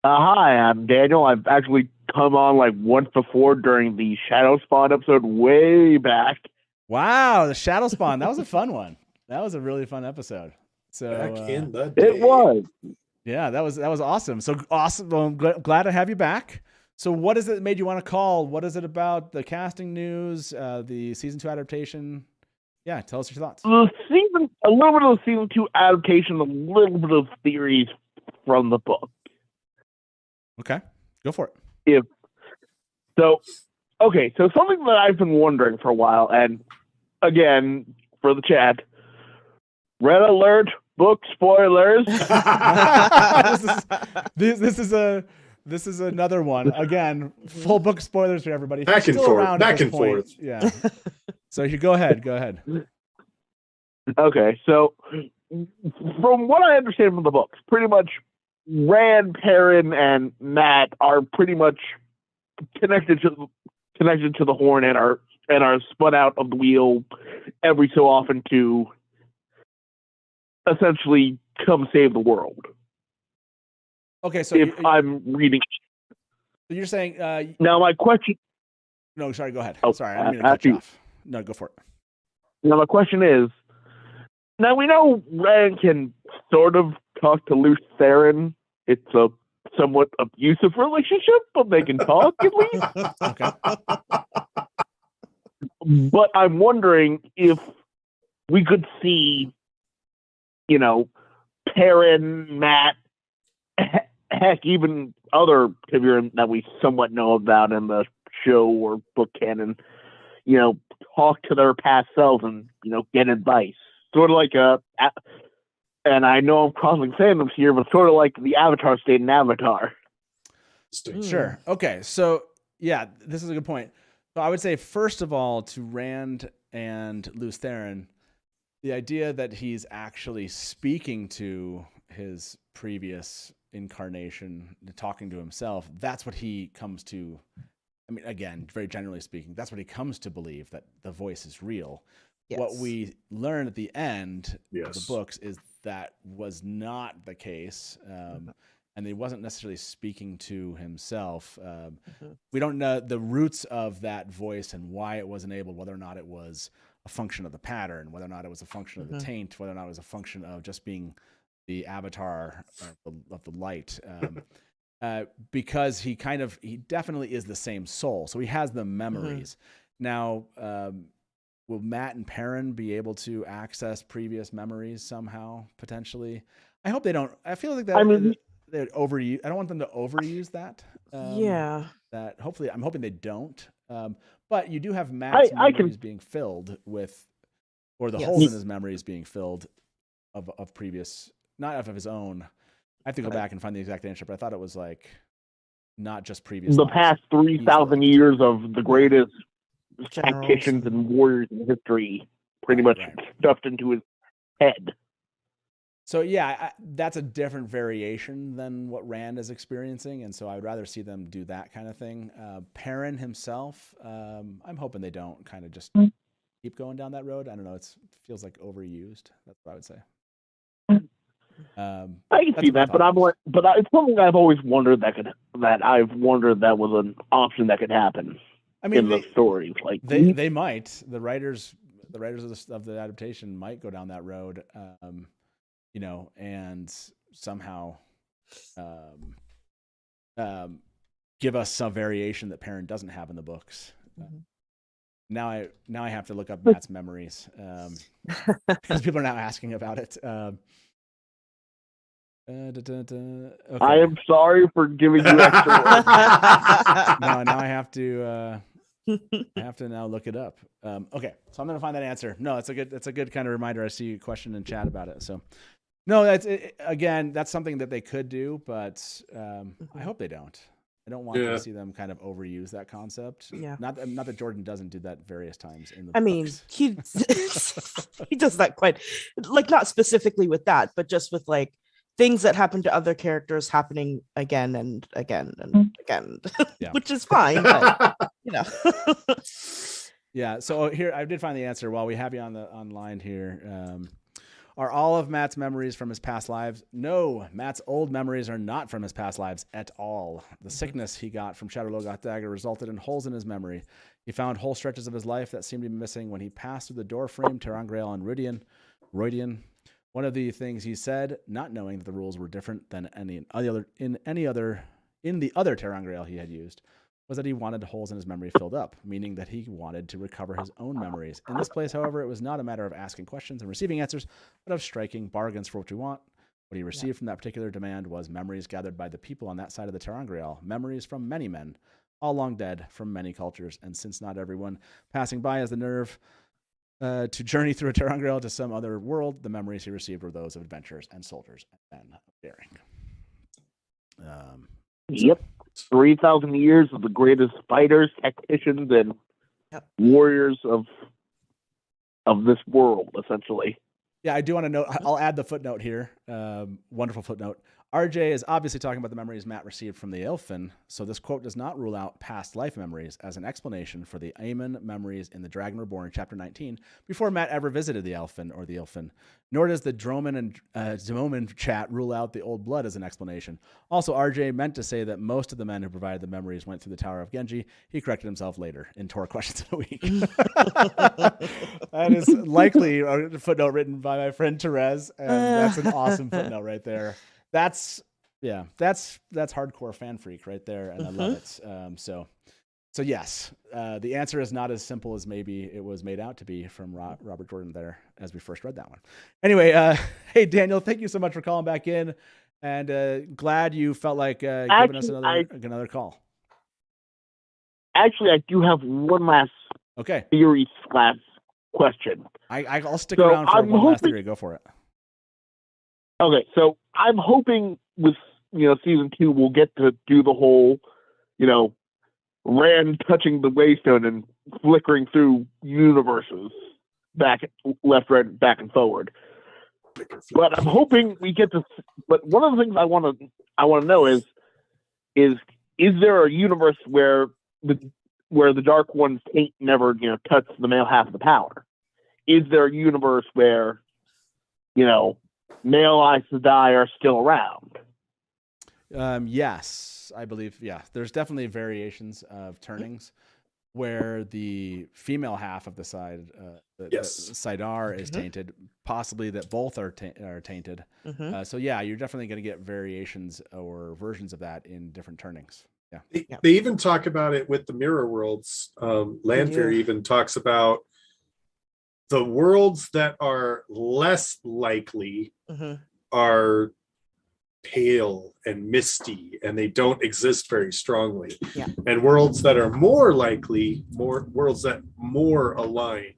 S12: Hi, I'm Daniel. I've actually come on once before during the Shadow Spawn episode way back.
S2: Wow, the Shadow Spawn. That was a fun one. That was a really fun episode. So
S5: back in the day.
S12: It was.
S2: Yeah, that was awesome. So awesome. Well, I'm glad to have you back. So what is it that made you want to call? What is it about the casting news, the season 2 adaptation? Yeah, tell us your thoughts.
S12: A little bit of the season 2 adaptation, a little bit of theories from the book.
S2: Okay, go for it.
S12: So something that I've been wondering for a while, and again, for the chat, red alert, book spoilers.
S2: This is another one. Again, full book spoilers for everybody.
S5: Back and forth.
S2: Yeah. So you go ahead.
S12: Okay, so from what I understand from the books, pretty much Rand, Perrin, and Matt are pretty much connected to the horn and are spun out of the wheel every so often to essentially come save the world.
S2: Okay, so
S12: I'm reading.
S2: So you're saying
S12: now my question.
S2: No, sorry. Go ahead.
S12: Oh,
S2: sorry, I'm going to cut you off. No, go for it.
S12: Now my question is. Now we know Rand can sort of talk to Verin. It's a somewhat abusive relationship, but they can talk at least.
S2: Okay.
S12: But I'm wondering if we could see, Perrin, Matt, heck, even other Tiburon that we somewhat know about in the show or book canon, talk to their past selves and, get advice. Sort of like and I know I'm crossing fandoms here, but sort of like the Avatar state in Avatar.
S2: Sure. Okay. So yeah, this is a good point. So I would say, first of all, to Rand and Theron, the idea that he's actually speaking to his previous incarnation, talking to himself, that's what he comes to. I mean, again, very generally speaking, that's what he comes to believe, that the voice is real. what we learn at the end of the
S5: Yes.
S2: books is that was not the case. And he wasn't necessarily speaking to himself. We don't know the roots of that voice and why it was enabled, whether or not it was a function of the pattern, whether or not it was a function of the taint, whether or not it was a function of just being the avatar of the light. Because he definitely is the same soul. So he has the memories. Now, will Matt and Perrin be able to access previous memories somehow, potentially? I hope they don't. I feel like that.
S12: I mean,
S2: they'd overuse. I don't want them to overuse that. That hopefully, I'm hoping they don't. But you do have Matt's memories being filled with, or the holes in his memories being filled of previous, not of his own. I have to go back and find the exact answer, but I thought it was like not just previous.
S12: The past 3,000 years of the greatest tacticians and warriors in history, pretty much stuffed into his head.
S2: So yeah, that's a different variation than what Rand is experiencing, and so I'd rather see them do that kind of thing. Perrin himself, I'm hoping they don't kind of just keep going down that road. I don't know. It feels like overused. That's what I would say.
S12: I can see that, but it's something I've always wondered that was an option that could happen. I mean, in the stories, like
S2: they might. The writers of the adaptation might go down that road. And somehow give us some variation that Perrin doesn't have in the books. Now I have to look up Matt's memories because people are now asking about it. Okay.
S12: I am sorry for giving you extra work.
S2: Now I have to now look it up. Okay, so I'm gonna find that answer. No, it's a good kind of reminder. I see a question in chat about it. So no, that's something that they could do, but I hope they don't. I don't want to see them kind of overuse that concept.
S4: Yeah.
S2: Not that Jordan doesn't do that various times in the
S4: books. Mean, he does that quite, like, not specifically with that, but just with like things that happen to other characters happening again and again and again, which is fine. But,
S2: Yeah. So here, I did find the answer while we have you online here. Are all of Matt's memories from his past lives? No, Matt's old memories are not from his past lives at all. The sickness he got from Shadow Logoth Dagger resulted in holes in his memory. He found whole stretches of his life that seemed to be missing when he passed through the doorframe, ter'angreal, and Rhuidean. One of the things he said, not knowing that the rules were different than in the other ter'angreal he had used, was that he wanted holes in his memory filled up, meaning that he wanted to recover his own memories. In this place, however, it was not a matter of asking questions and receiving answers, but of striking bargains for what you want. What he received from that particular demand was memories gathered by the people on that side of the ter'angreal, memories from many men, all long dead from many cultures, and since not everyone passing by has the nerve to journey through a ter'angreal to some other world, the memories he received were those of adventurers and soldiers and men of daring.
S12: Yep. 3,000 years of the greatest fighters, tacticians, and warriors of this world, essentially.
S2: Yeah, I do want to note, I'll add the footnote here. Wonderful footnote. RJ is obviously talking about the memories Matt received from the Elfin, so this quote does not rule out past life memories as an explanation for the Aemon memories in The Dragon Reborn, Chapter 19, before Matt ever visited the Elfin or the Elfin. Nor does the Droman and Demoman chat rule out the Old Blood as an explanation. Also, RJ meant to say that most of the men who provided the memories went through the Tower of Genji. He corrected himself later in Tor Questions of the Week. That is likely a footnote written by my friend Therese, and that's an awesome footnote right there. That's hardcore fan freak right there, and I love it. So yes, the answer is not as simple as maybe it was made out to be from Robert Jordan there as we first read that one. Anyway, hey Daniel, thank you so much for calling back in, and glad you felt like giving us another call.
S12: Actually, I do have one last theory / question.
S2: I'll stick around for one last theory. Go for it.
S12: Okay, so I'm hoping with season 2 we'll get to do the whole, Rand touching the Waystone and flickering through universes, left, right, back and forward. But I'm hoping we get to. But one of the things I want to know is there a universe where the Dark One's taint never touched the male half of the power? is there a universe where, male Aes Sedai are still around?
S2: Yes, I believe. Yeah, there's definitely variations of turnings where the female half of the side, the Sidar is tainted, possibly that both are tainted. So yeah, you're definitely going to get variations or versions of that in different turnings. Yeah.
S5: They even talk about it with the mirror worlds. Landfair even talks about the worlds that are less likely are pale and misty, and they don't exist very strongly. And worlds that are more likely, worlds that more align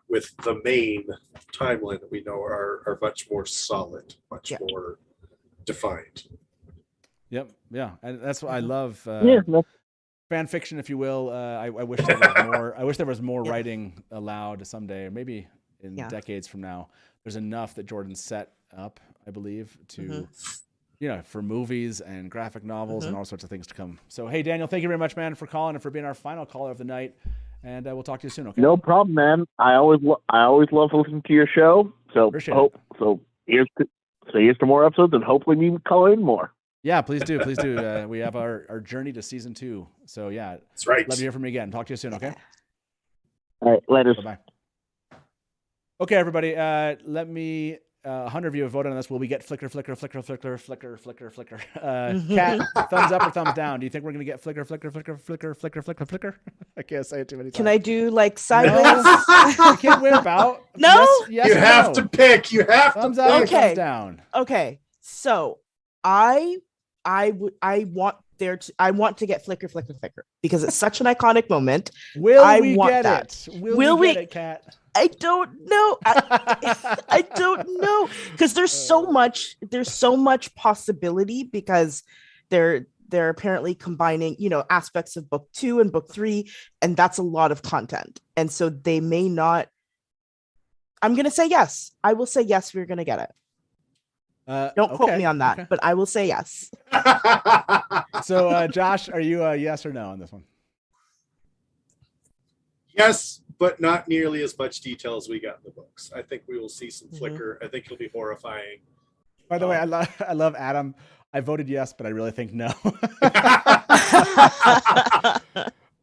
S5: with the main timeline that we know are much more solid, much more defined.
S2: Yep. Yeah. And that's what I love. Fan fiction, if you will. I wish there was more. I wish there was more writing allowed someday, or maybe in decades from now. There's enough that Jordan set up, I believe, to for movies and graphic novels and all sorts of things to come. So, hey, Daniel, thank you very much, man, for calling and for being our final caller of the night. And we'll talk to you soon. Okay.
S12: No problem, man. I always love listening to your show. So here's to more episodes, and hopefully me call in more.
S2: Yeah, please do. Please do. We have our journey to season 2. So yeah,
S5: that's right.
S2: Love to hear from you again. Talk to you soon. Okay.
S12: All right. Later.
S2: Bye. Okay, everybody. Let me. 100 of you have voted on this. Will we get flicker? Cat, thumbs up or thumbs down? Do you think we're going to get flicker? I can't say it too many times.
S4: Can I do like sideways?
S2: You can't whip out.
S4: No?
S5: Yes, you have to pick. You have
S2: thumbs
S5: to
S2: up
S5: pick.
S2: Or thumbs down.
S4: Okay. So I want to get flicker because it's such an iconic moment.
S2: Will we get it? Will we get it, Cat?
S4: I don't know. I don't know because there's so much possibility because they're apparently combining, aspects of book 2 and book 3, and that's a lot of content. And so they may not. I'm going to say yes. I will say yes. We're going to get it. Don't quote me on that, but I will say yes.
S2: So, Josh, are you a yes or no on this one?
S5: Yes, but not nearly as much detail as we got in the books. I think we will see some flicker. I think it'll be horrifying.
S2: By the way, I love Adam. I voted yes, but I really think no.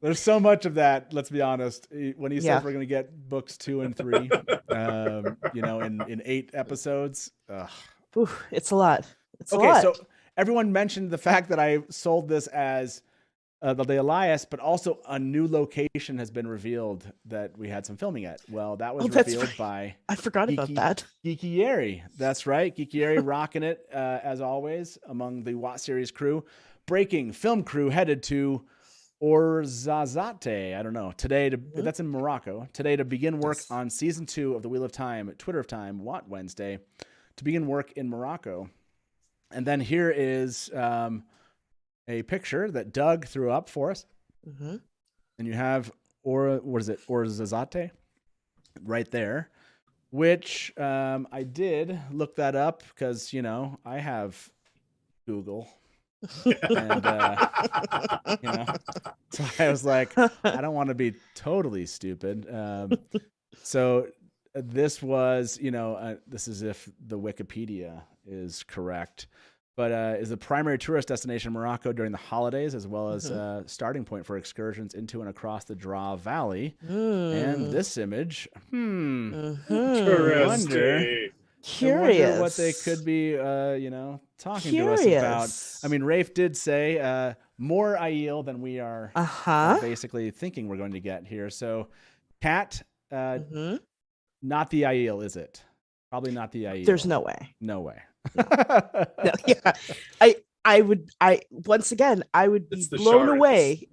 S2: There's so much of that. Let's be honest. When he says we're going to get books 2 and 3, in 8 episodes.
S4: Ooh, it's a lot.
S2: So everyone mentioned the fact that I sold this as the Elias, but also a new location has been revealed that we had some filming at. Well, that was revealed by
S4: I forgot about that.
S2: GEEKYERI. That's right. GEEKYERI rocking it as always among the WOTSERIES crew. Breaking film crew headed to Outtake. I don't know. Today that's in Morocco. Today to begin work on season 2 of the Wheel of Time, Twitter of Time, Watt Wednesday, to begin work in Morocco. And then here is a picture that Doug threw up for us. And you have Outtake right there, which I did look that up because, I have Google. And, so I was like, I don't want to be totally stupid. So this was, this is if the Wikipedia is correct. But is the primary tourist destination in Morocco during the holidays, as well as a starting point for excursions into and across the Dra Valley. And this image,
S4: Curious.
S2: I wonder what they could be, talking to us about. I mean, Rafe did say more Aiel than we are basically thinking we're going to get here. So, Cat, not the Aiel, is it? Probably not the Aiel.
S4: There's no way.
S2: No way.
S4: No, yeah. I would be blown away.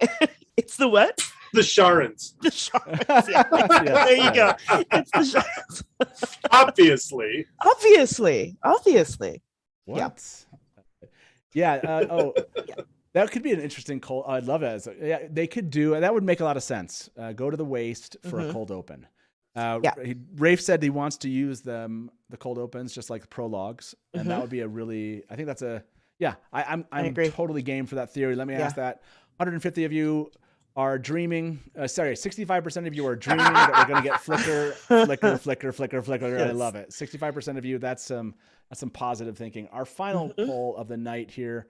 S4: It's the what?
S5: The Sharons.
S4: The Sharons. Yeah. There you go. It's the Sharons. Obviously.
S2: What? Yeah. That could be an interesting cold. I'd love it. They could do that. Would make a lot of sense. Go to the Waste for a cold open. Rafe said he wants to use the cold opens just like prologues, and that would be I think that's I'm totally game for that theory. Let me ask that. 150 of you are dreaming. Sorry, 65% of you are dreaming that we're going to get flicker, flicker, flicker, flicker, flicker. I
S4: Yes.
S2: love it. 65% of you. That's some positive thinking. Our final poll of the night here.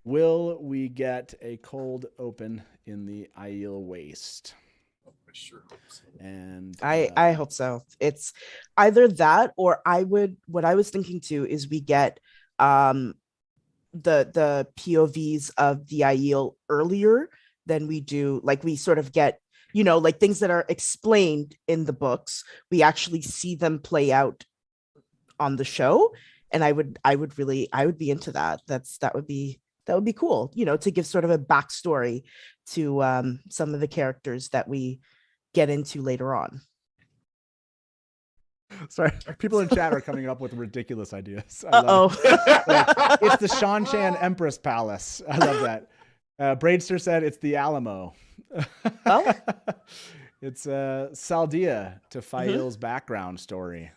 S2: Will we get a cold open in the Aiel Waste?
S5: I sure hope so.
S2: And
S4: I hope so. It's either that or what I was thinking too is we get the POVs of the Aiel earlier than we do, like we sort of get, like things that are explained in the books, we actually see them play out on the show. And I would be into that. That would be cool, to give sort of a backstory to some of the characters that we get into later on.
S2: Sorry, people in chat are coming up with ridiculous ideas.
S4: Uh-oh.
S2: Like, it's the Shan Chan Empress Palace. I love that. Braidster said it's the Alamo.
S4: Oh.
S2: It's Saldia to Fael's background story.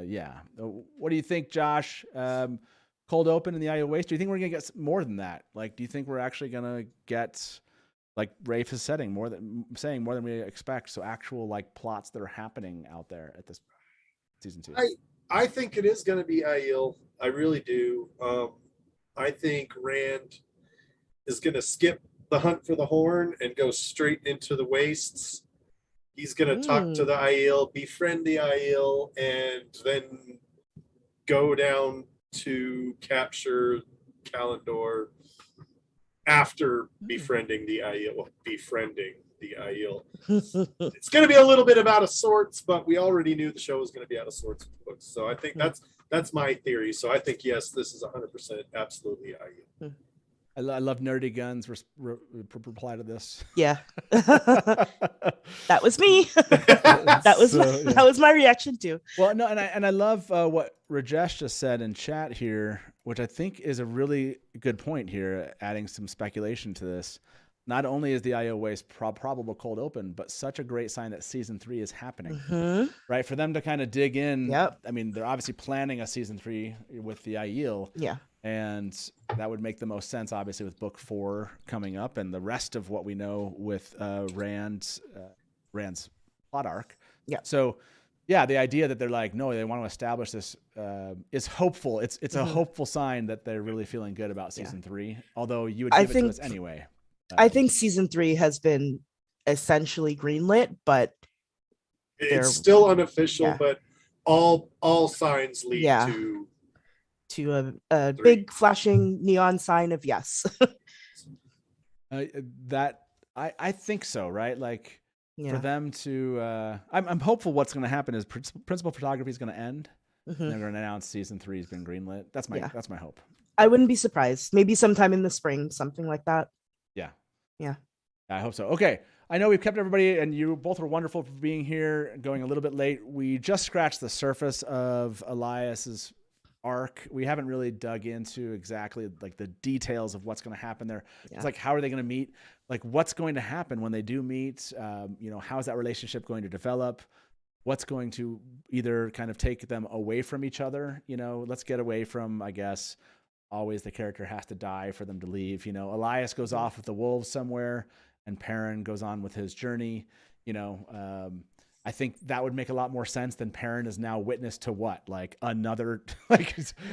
S2: Yeah. What do you think, Josh? Cold open in the Aiel Waste? Do you think we're going to get more than that? Like, do you think we're actually going to get, like Rafe is saying more than we expect? So actual like plots that are happening out there at this season 2.
S5: I think it is going to be Aiel. I really do. I think Rand is going to skip the hunt for the horn and go straight into the wastes. He's going to talk to the Aiel, befriend the Aiel, and then go down to capture Kalendor after befriending the Aiel. It's going to be a little bit of out of sorts, but we already knew the show was going to be out of sorts with the books. So I think that's my theory. So I think, yes, this is 100% absolutely Aiel.
S2: I love Nerdy Guns reply to this.
S4: Yeah. That was me. That was my reaction too.
S2: Well, no, and I love what Rajesh just said in chat here, which I think is a really good point here, adding some speculation to this. Not only is the Aiel Waste probable cold open, but such a great sign that season 3 is happening, right? For them to kind of dig in.
S4: Yep.
S2: I mean, they're obviously planning a season 3 with the Aiel.
S4: Yeah.
S2: And that would make the most sense, obviously, with book 4 coming up and the rest of what we know with Rand's plot arc.
S4: Yeah.
S2: So, yeah, the idea that they're like, no, they want to establish this is hopeful. It's a hopeful sign that they're really feeling good about season 3. Although you would give it to us anyway.
S4: I think season 3 has been essentially greenlit, but
S5: it's still unofficial. But all signs lead
S4: to a big flashing neon sign of yes.
S2: I think so, right? Like for them to, I'm hopeful what's going to happen is principal photography is going to end. And they're going to announce season 3 has been greenlit. That's my hope.
S4: I wouldn't be surprised. Maybe sometime in the spring, something like that. Yeah. I
S2: hope so. Okay. I know we've kept everybody, and you both are wonderful for being here, going a little bit late. We just scratched the surface of Elias's arc. We haven't really dug into exactly like the details of what's going to happen there. It's like, how are they going to meet? Like, what's going to happen when they do meet? How is that relationship going to develop? What's going to either kind of take them away from each other? Let's get away from, I guess, always the character has to die for them to leave. Elias goes off with the wolves somewhere, and Perrin goes on with his journey. I think that would make a lot more sense than Perrin is now witness to what, like another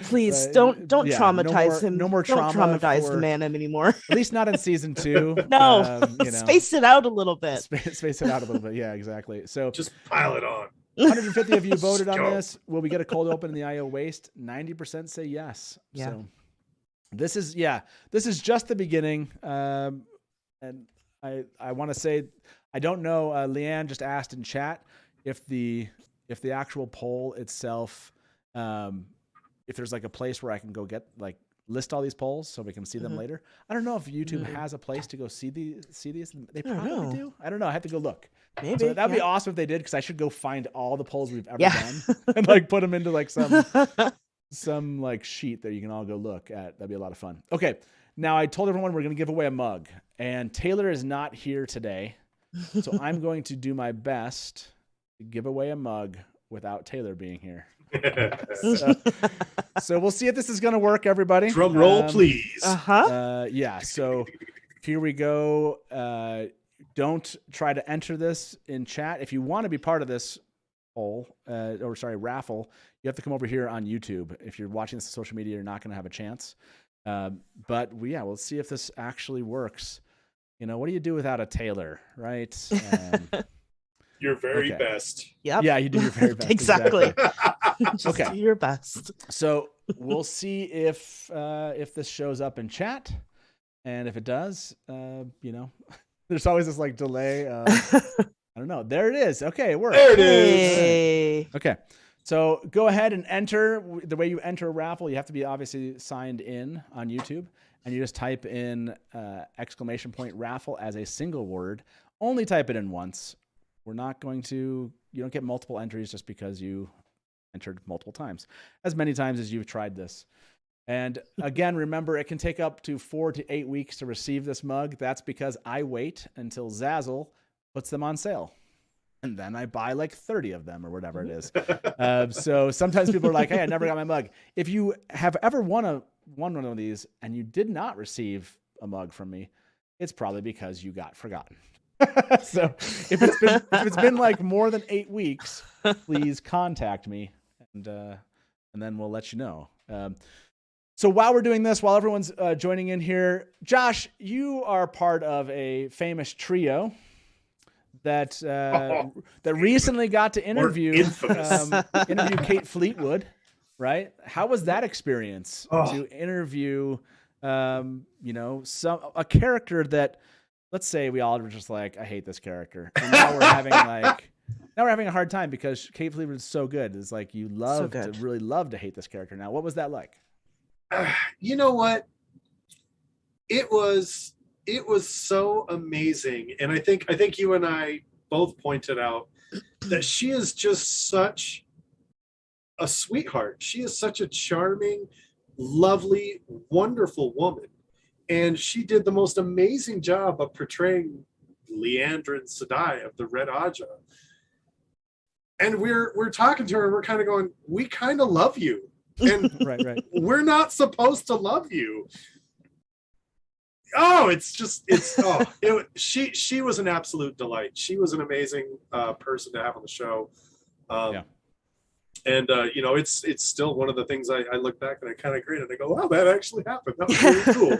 S4: Please don't traumatize him.
S2: No more
S4: trauma. Don't traumatize the man anymore.
S2: At least not in season 2.
S4: No, space it out a little bit.
S2: Space it out a little bit. Yeah, exactly. So
S5: just pile it on.
S2: 150 of you voted on this. Will we get a cold open in the Aiel Waste? 90% say yes.
S4: Yeah.
S2: So this is just the beginning. And I want to say, I don't know. Leanne just asked in chat if the actual poll itself, if there's like a place where I can go get list all these polls so we can see them later. I don't know if YouTube has a place to go see these. They probably do. I don't know. I have to go look.
S4: Maybe.
S2: So that'd be awesome if they did, because I should go find all the polls we've ever done and put them into some sheet that you can all go look at. That'd be a lot of fun. Okay. Now, I told everyone we're going to give away a mug, and Taylor is not here today. So I'm going to do my best to give away a mug without Taylor being here. So we'll see if this is going to work, everybody.
S5: Drum roll, please.
S2: Yeah. So here we go. Don't try to enter this in chat. If you want to be part of this raffle, you have to come over here on YouTube. If you're watching this on social media, you're not going to have a chance. But we'll see if this actually works. What do you do without a tailor, right?
S5: Your very best.
S4: Yep.
S2: Yeah, you do your very best.
S4: Exactly.
S2: Okay.
S4: Do your best.
S2: So we'll see if this shows up in chat, and if it does, there's always this like delay. I don't know. There it is. Okay, it works.
S5: There it is.
S4: Hey.
S2: Okay. So go ahead and enter. The way you enter a raffle, you have to be obviously signed in on YouTube, and you just type in !raffle as a single word. Only type it in once. We're not going to, you don't get multiple entries just because you entered multiple times, as many times as you've tried this. And again, remember, it can take up to 4 to 8 weeks to receive this mug. That's because I wait until Zazzle puts them on sale. And then I buy like 30 of them or whatever it is. So sometimes people are like, hey, I never got my mug. If you have ever won one of these and you did not receive a mug from me, it's probably because you got forgotten. So if it's been like more than 8 weeks, please contact me and then we'll let you know. So while we're doing this, while everyone's joining in here, Josh, you are part of a famous trio that recently got to interview Kate Fleetwood, right? How was that experience to interview a character that, let's say we all were just like, I hate this character. And now we're having a hard time because Kate Fleetwood is so good. It's like you really love to hate this character. Now, what was that like?
S5: You know what? It was so amazing. And I think you and I both pointed out that she is just such a sweetheart. She is such a charming, lovely, wonderful woman. And she did the most amazing job of portraying Leandrin Sedai of the Red Ajah. And we're talking to her and we're kind of going, we kind of love you. And
S2: right.
S5: We're not supposed to love you. She was an absolute delight. She was an amazing person to have on the show. And it's still one of the things I look back and I kind of grin and I go, wow, that actually happened. That was really cool.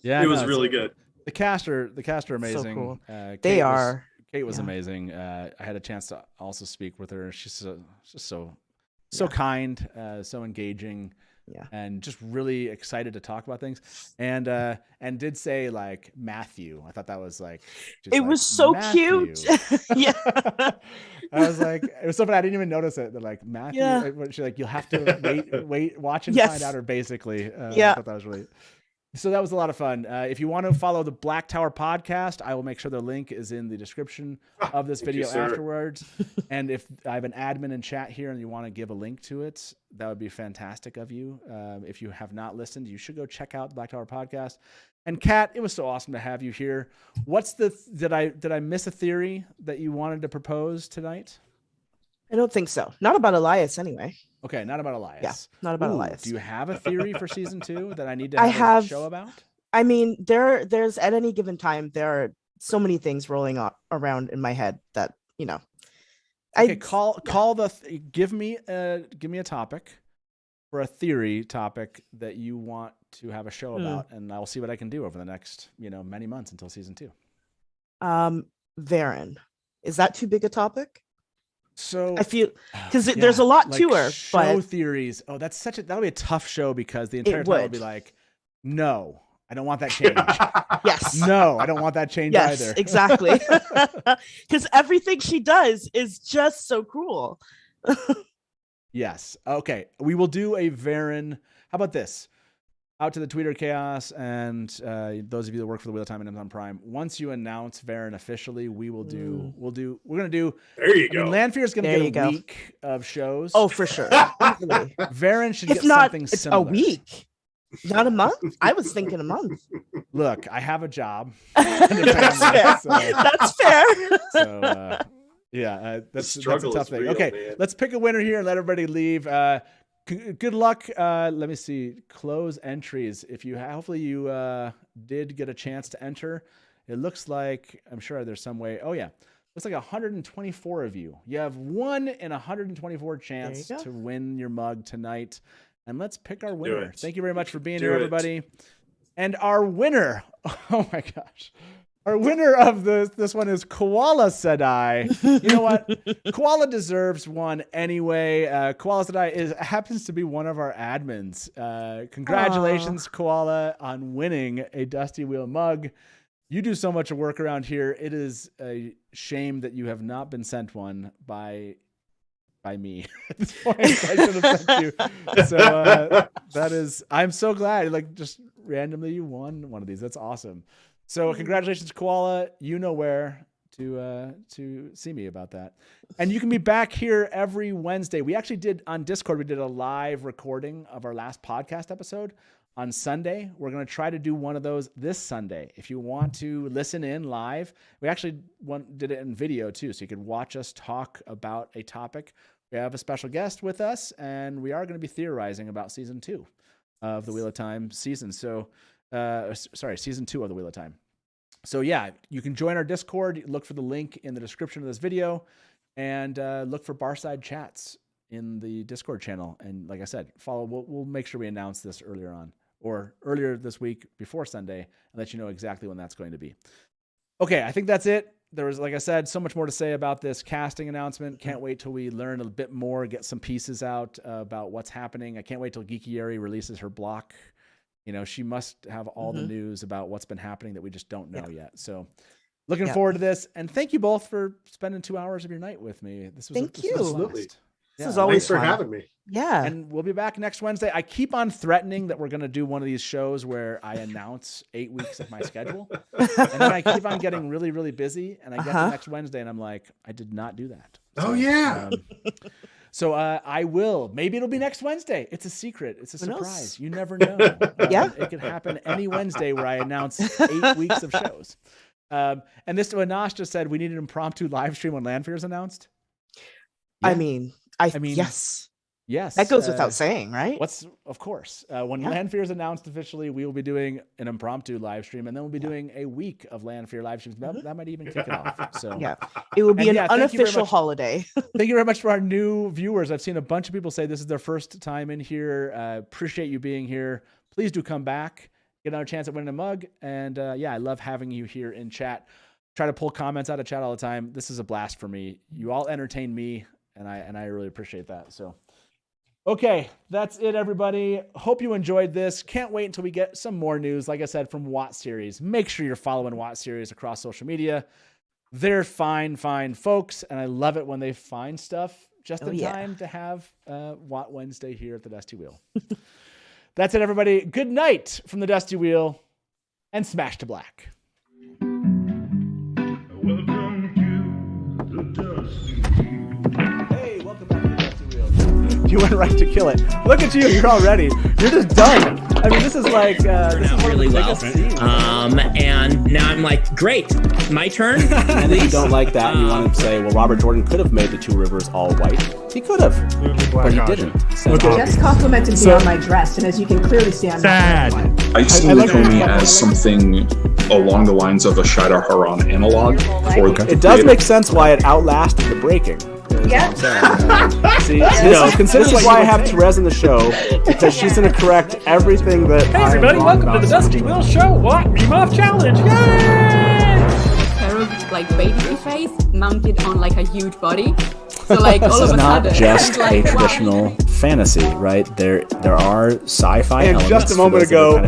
S2: Yeah,
S5: it was really good.
S2: The cast are amazing.
S4: So cool.
S2: Kate was amazing. I had a chance to also speak with her. She's just so kind, so engaging, and just really excited to talk about things. And did say like Matthew. I thought that was like
S4: it was so
S2: Matthew.
S4: cute. Yeah,
S2: I was like, it was so funny. I didn't even notice it. They're like Matthew. Yeah. She's like, you'll have to wait, watch and find out. Or basically, I thought that was really. So that was a lot of fun. If you want to follow the Black Tower podcast, I will make sure the link is in the description of this video afterwards. And if I have an admin in chat here and you want to give a link to it, that would be fantastic of you. If you have not listened, you should go check out the Black Tower podcast. And Kat, it was so awesome to have you here. Did I miss a theory that you wanted to propose tonight?
S4: I don't think so. Not about Elias, anyway.
S2: Okay, not about Elias.
S4: Yeah, not about Elias.
S2: Do you have a theory for season 2 that I need to have a show about?
S4: I mean, there's at any given time there are so many things rolling around in my head that
S2: Okay, give me a topic for a theory topic that you want to have a show about, and I'll see what I can do over the next many months until season 2.
S4: Verin, is that too big a topic?
S2: So
S4: I feel because there's a lot to her.
S2: Show theories. Oh, that'll be a tough show because the entire time will be like, no, I don't want that change.
S4: Yes.
S2: No, I don't want that change either.
S4: Yes, exactly. Because everything she does is just so cool.
S2: Yes. Okay. We will do a Verin. How about this? Out to the Twitter chaos and those of you that work for the Wheel of Time and Amazon Prime. Once you announce Verin officially, we're gonna do.
S5: There you go.
S2: Lanfear is gonna get a week of shows.
S4: Oh, for sure.
S2: Verin should get something similar.
S4: A week, not a month. I was thinking a month.
S2: Look, I have a job.
S4: That's fair. That's fair.
S2: So that's a tough thing.
S5: Real,
S2: okay,
S5: man.
S2: let's pick a winner here and let everybody leave. good luck. Let me see. Close entries. If you hopefully you did get a chance to enter. It looks like, I'm sure there's some way. Oh yeah. Looks like 124 of you. You have 1 in 124 chance to win your mug tonight. And let's pick our winner. Thank you very much for being here, everybody. And our winner, oh my gosh. Our winner of this one is Koala Said I. You know what? Koala deserves one anyway. Koala Said I happens to be one of our admins. Congratulations, Koala, on winning a Dusty Wheel mug. You do so much work around here. It is a shame that you have not been sent one by me at this point. I should have sent you. So that is, I'm so glad. Like, just randomly you won one of these. That's awesome. So congratulations, Koala. You know where to see me about that. And you can be back here every Wednesday. We actually did on Discord, we did a live recording of our last podcast episode on Sunday. We're going to try to do one of those this Sunday. If you want to listen in live, we actually did it in video too, so you could watch us talk about a topic. We have a special guest with us, and we are going to be theorizing about season 2 of the Wheel of Time season. So, season 2 of the Wheel of Time. So yeah, you can join our Discord. Look for the link in the description of this video, and look for Barside chats in the Discord channel. And like I said, follow. We'll make sure we announce this earlier on, or earlier this week before Sunday, and let you know exactly when that's going to be. Okay, I think that's it. There was, like I said, so much more to say about this casting announcement. Can't wait till we learn a bit more, get some pieces out about what's happening. I can't wait till GEEKYERI releases her block. You know, she must have all the news about what's been happening that we just don't know yet. So looking forward to this. And thank you both for spending 2 hours of your night with me. This was
S5: Absolutely.
S4: This is always
S5: Thanks for
S4: fun.
S5: having me.
S4: Yeah.
S2: And we'll be back next Wednesday. I keep on threatening that we're going to do one of these shows where I announce 8 weeks of my schedule. And then I keep on getting really, really busy. And I get to next Wednesday and I'm like, I did not do that.
S5: Oh, yeah.
S2: So I will. Maybe it'll be next Wednesday. It's a secret. It's a surprise. You never know. It could happen any Wednesday where I announce 8 weeks of shows. And this Anash just said we need an impromptu live stream when Landfear is announced.
S4: Yeah. I mean, yes, that goes without saying, right?
S2: Of course, when Landfear is announced officially, we will be doing an impromptu live stream, and then we'll be doing a week of Landfear live streams. That might even kick it off. So
S4: yeah, it will be an unofficial holiday.
S2: Thank you very much for our new viewers. I've seen a bunch of people say this is their first time in here. Appreciate you being here. Please do come back, get another chance at winning a mug, and I love having you here in chat. Try to pull comments out of chat all the time. This is a blast for me. You all entertain me. And I really appreciate that. So, okay, that's it, everybody. Hope you enjoyed this. Can't wait until we get some more news, like I said, from WOTSERIES. Make sure you're following WOTSERIES across social media. They're fine folks, and I love it when they find stuff just in time to have WOT Wednesday here at the Dusty Wheel. That's it, everybody. Good night from the Dusty Wheel, and smash to black. You went right to kill it. Look at you. You're all ready. You're just done. I mean, this is like this is
S13: really well. And now I'm like, great, my turn.
S14: And if you don't like that, and you want to say, well, Robert Jordan could have made the 2 rivers all white. He could have, but he didn't. So
S15: Just complimented me on my dress, and as you can clearly see, I'm sad.
S16: I see Lukomi as something along the lines of a Shadar Haran analog.
S14: It does make sense why it outlasted the breaking.
S15: Yeah.
S14: See, this is why I have Therese in the show, because she's going to correct everything that.
S17: Hey everybody, welcome to the Dusty Wheel Show. What? Meme Off Challenge. Yay!
S18: Like baby face mounted on like a huge body. So like all of a sudden,
S14: this is not just a traditional fantasy, right? There are sci-fi elements.
S2: And just a moment ago,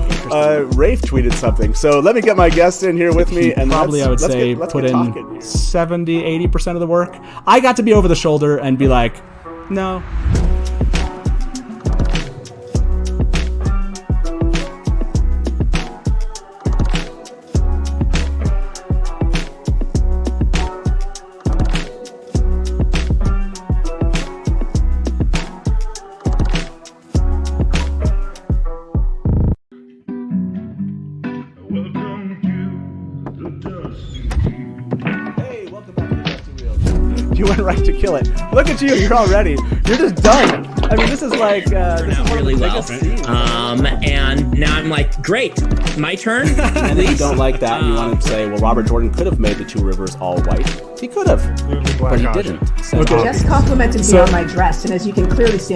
S2: Rafe tweeted something. So let me get my guest in here with me, and
S19: probably I would say put in 70-80% of the work. I got to be over the shoulder and be like, no.
S2: You went right to kill it. Look at you. You're all ready. You're just done. I mean, this is like this is one
S13: really
S2: of the
S13: well.
S2: biggest scenes.
S13: And now I'm like, great, my turn.
S14: And if you don't like that, and you want to say, well, Robert Jordan could have made the two rivers all white. He could have, but he didn't. So
S15: Just complimented me on my dress, and as you can clearly see,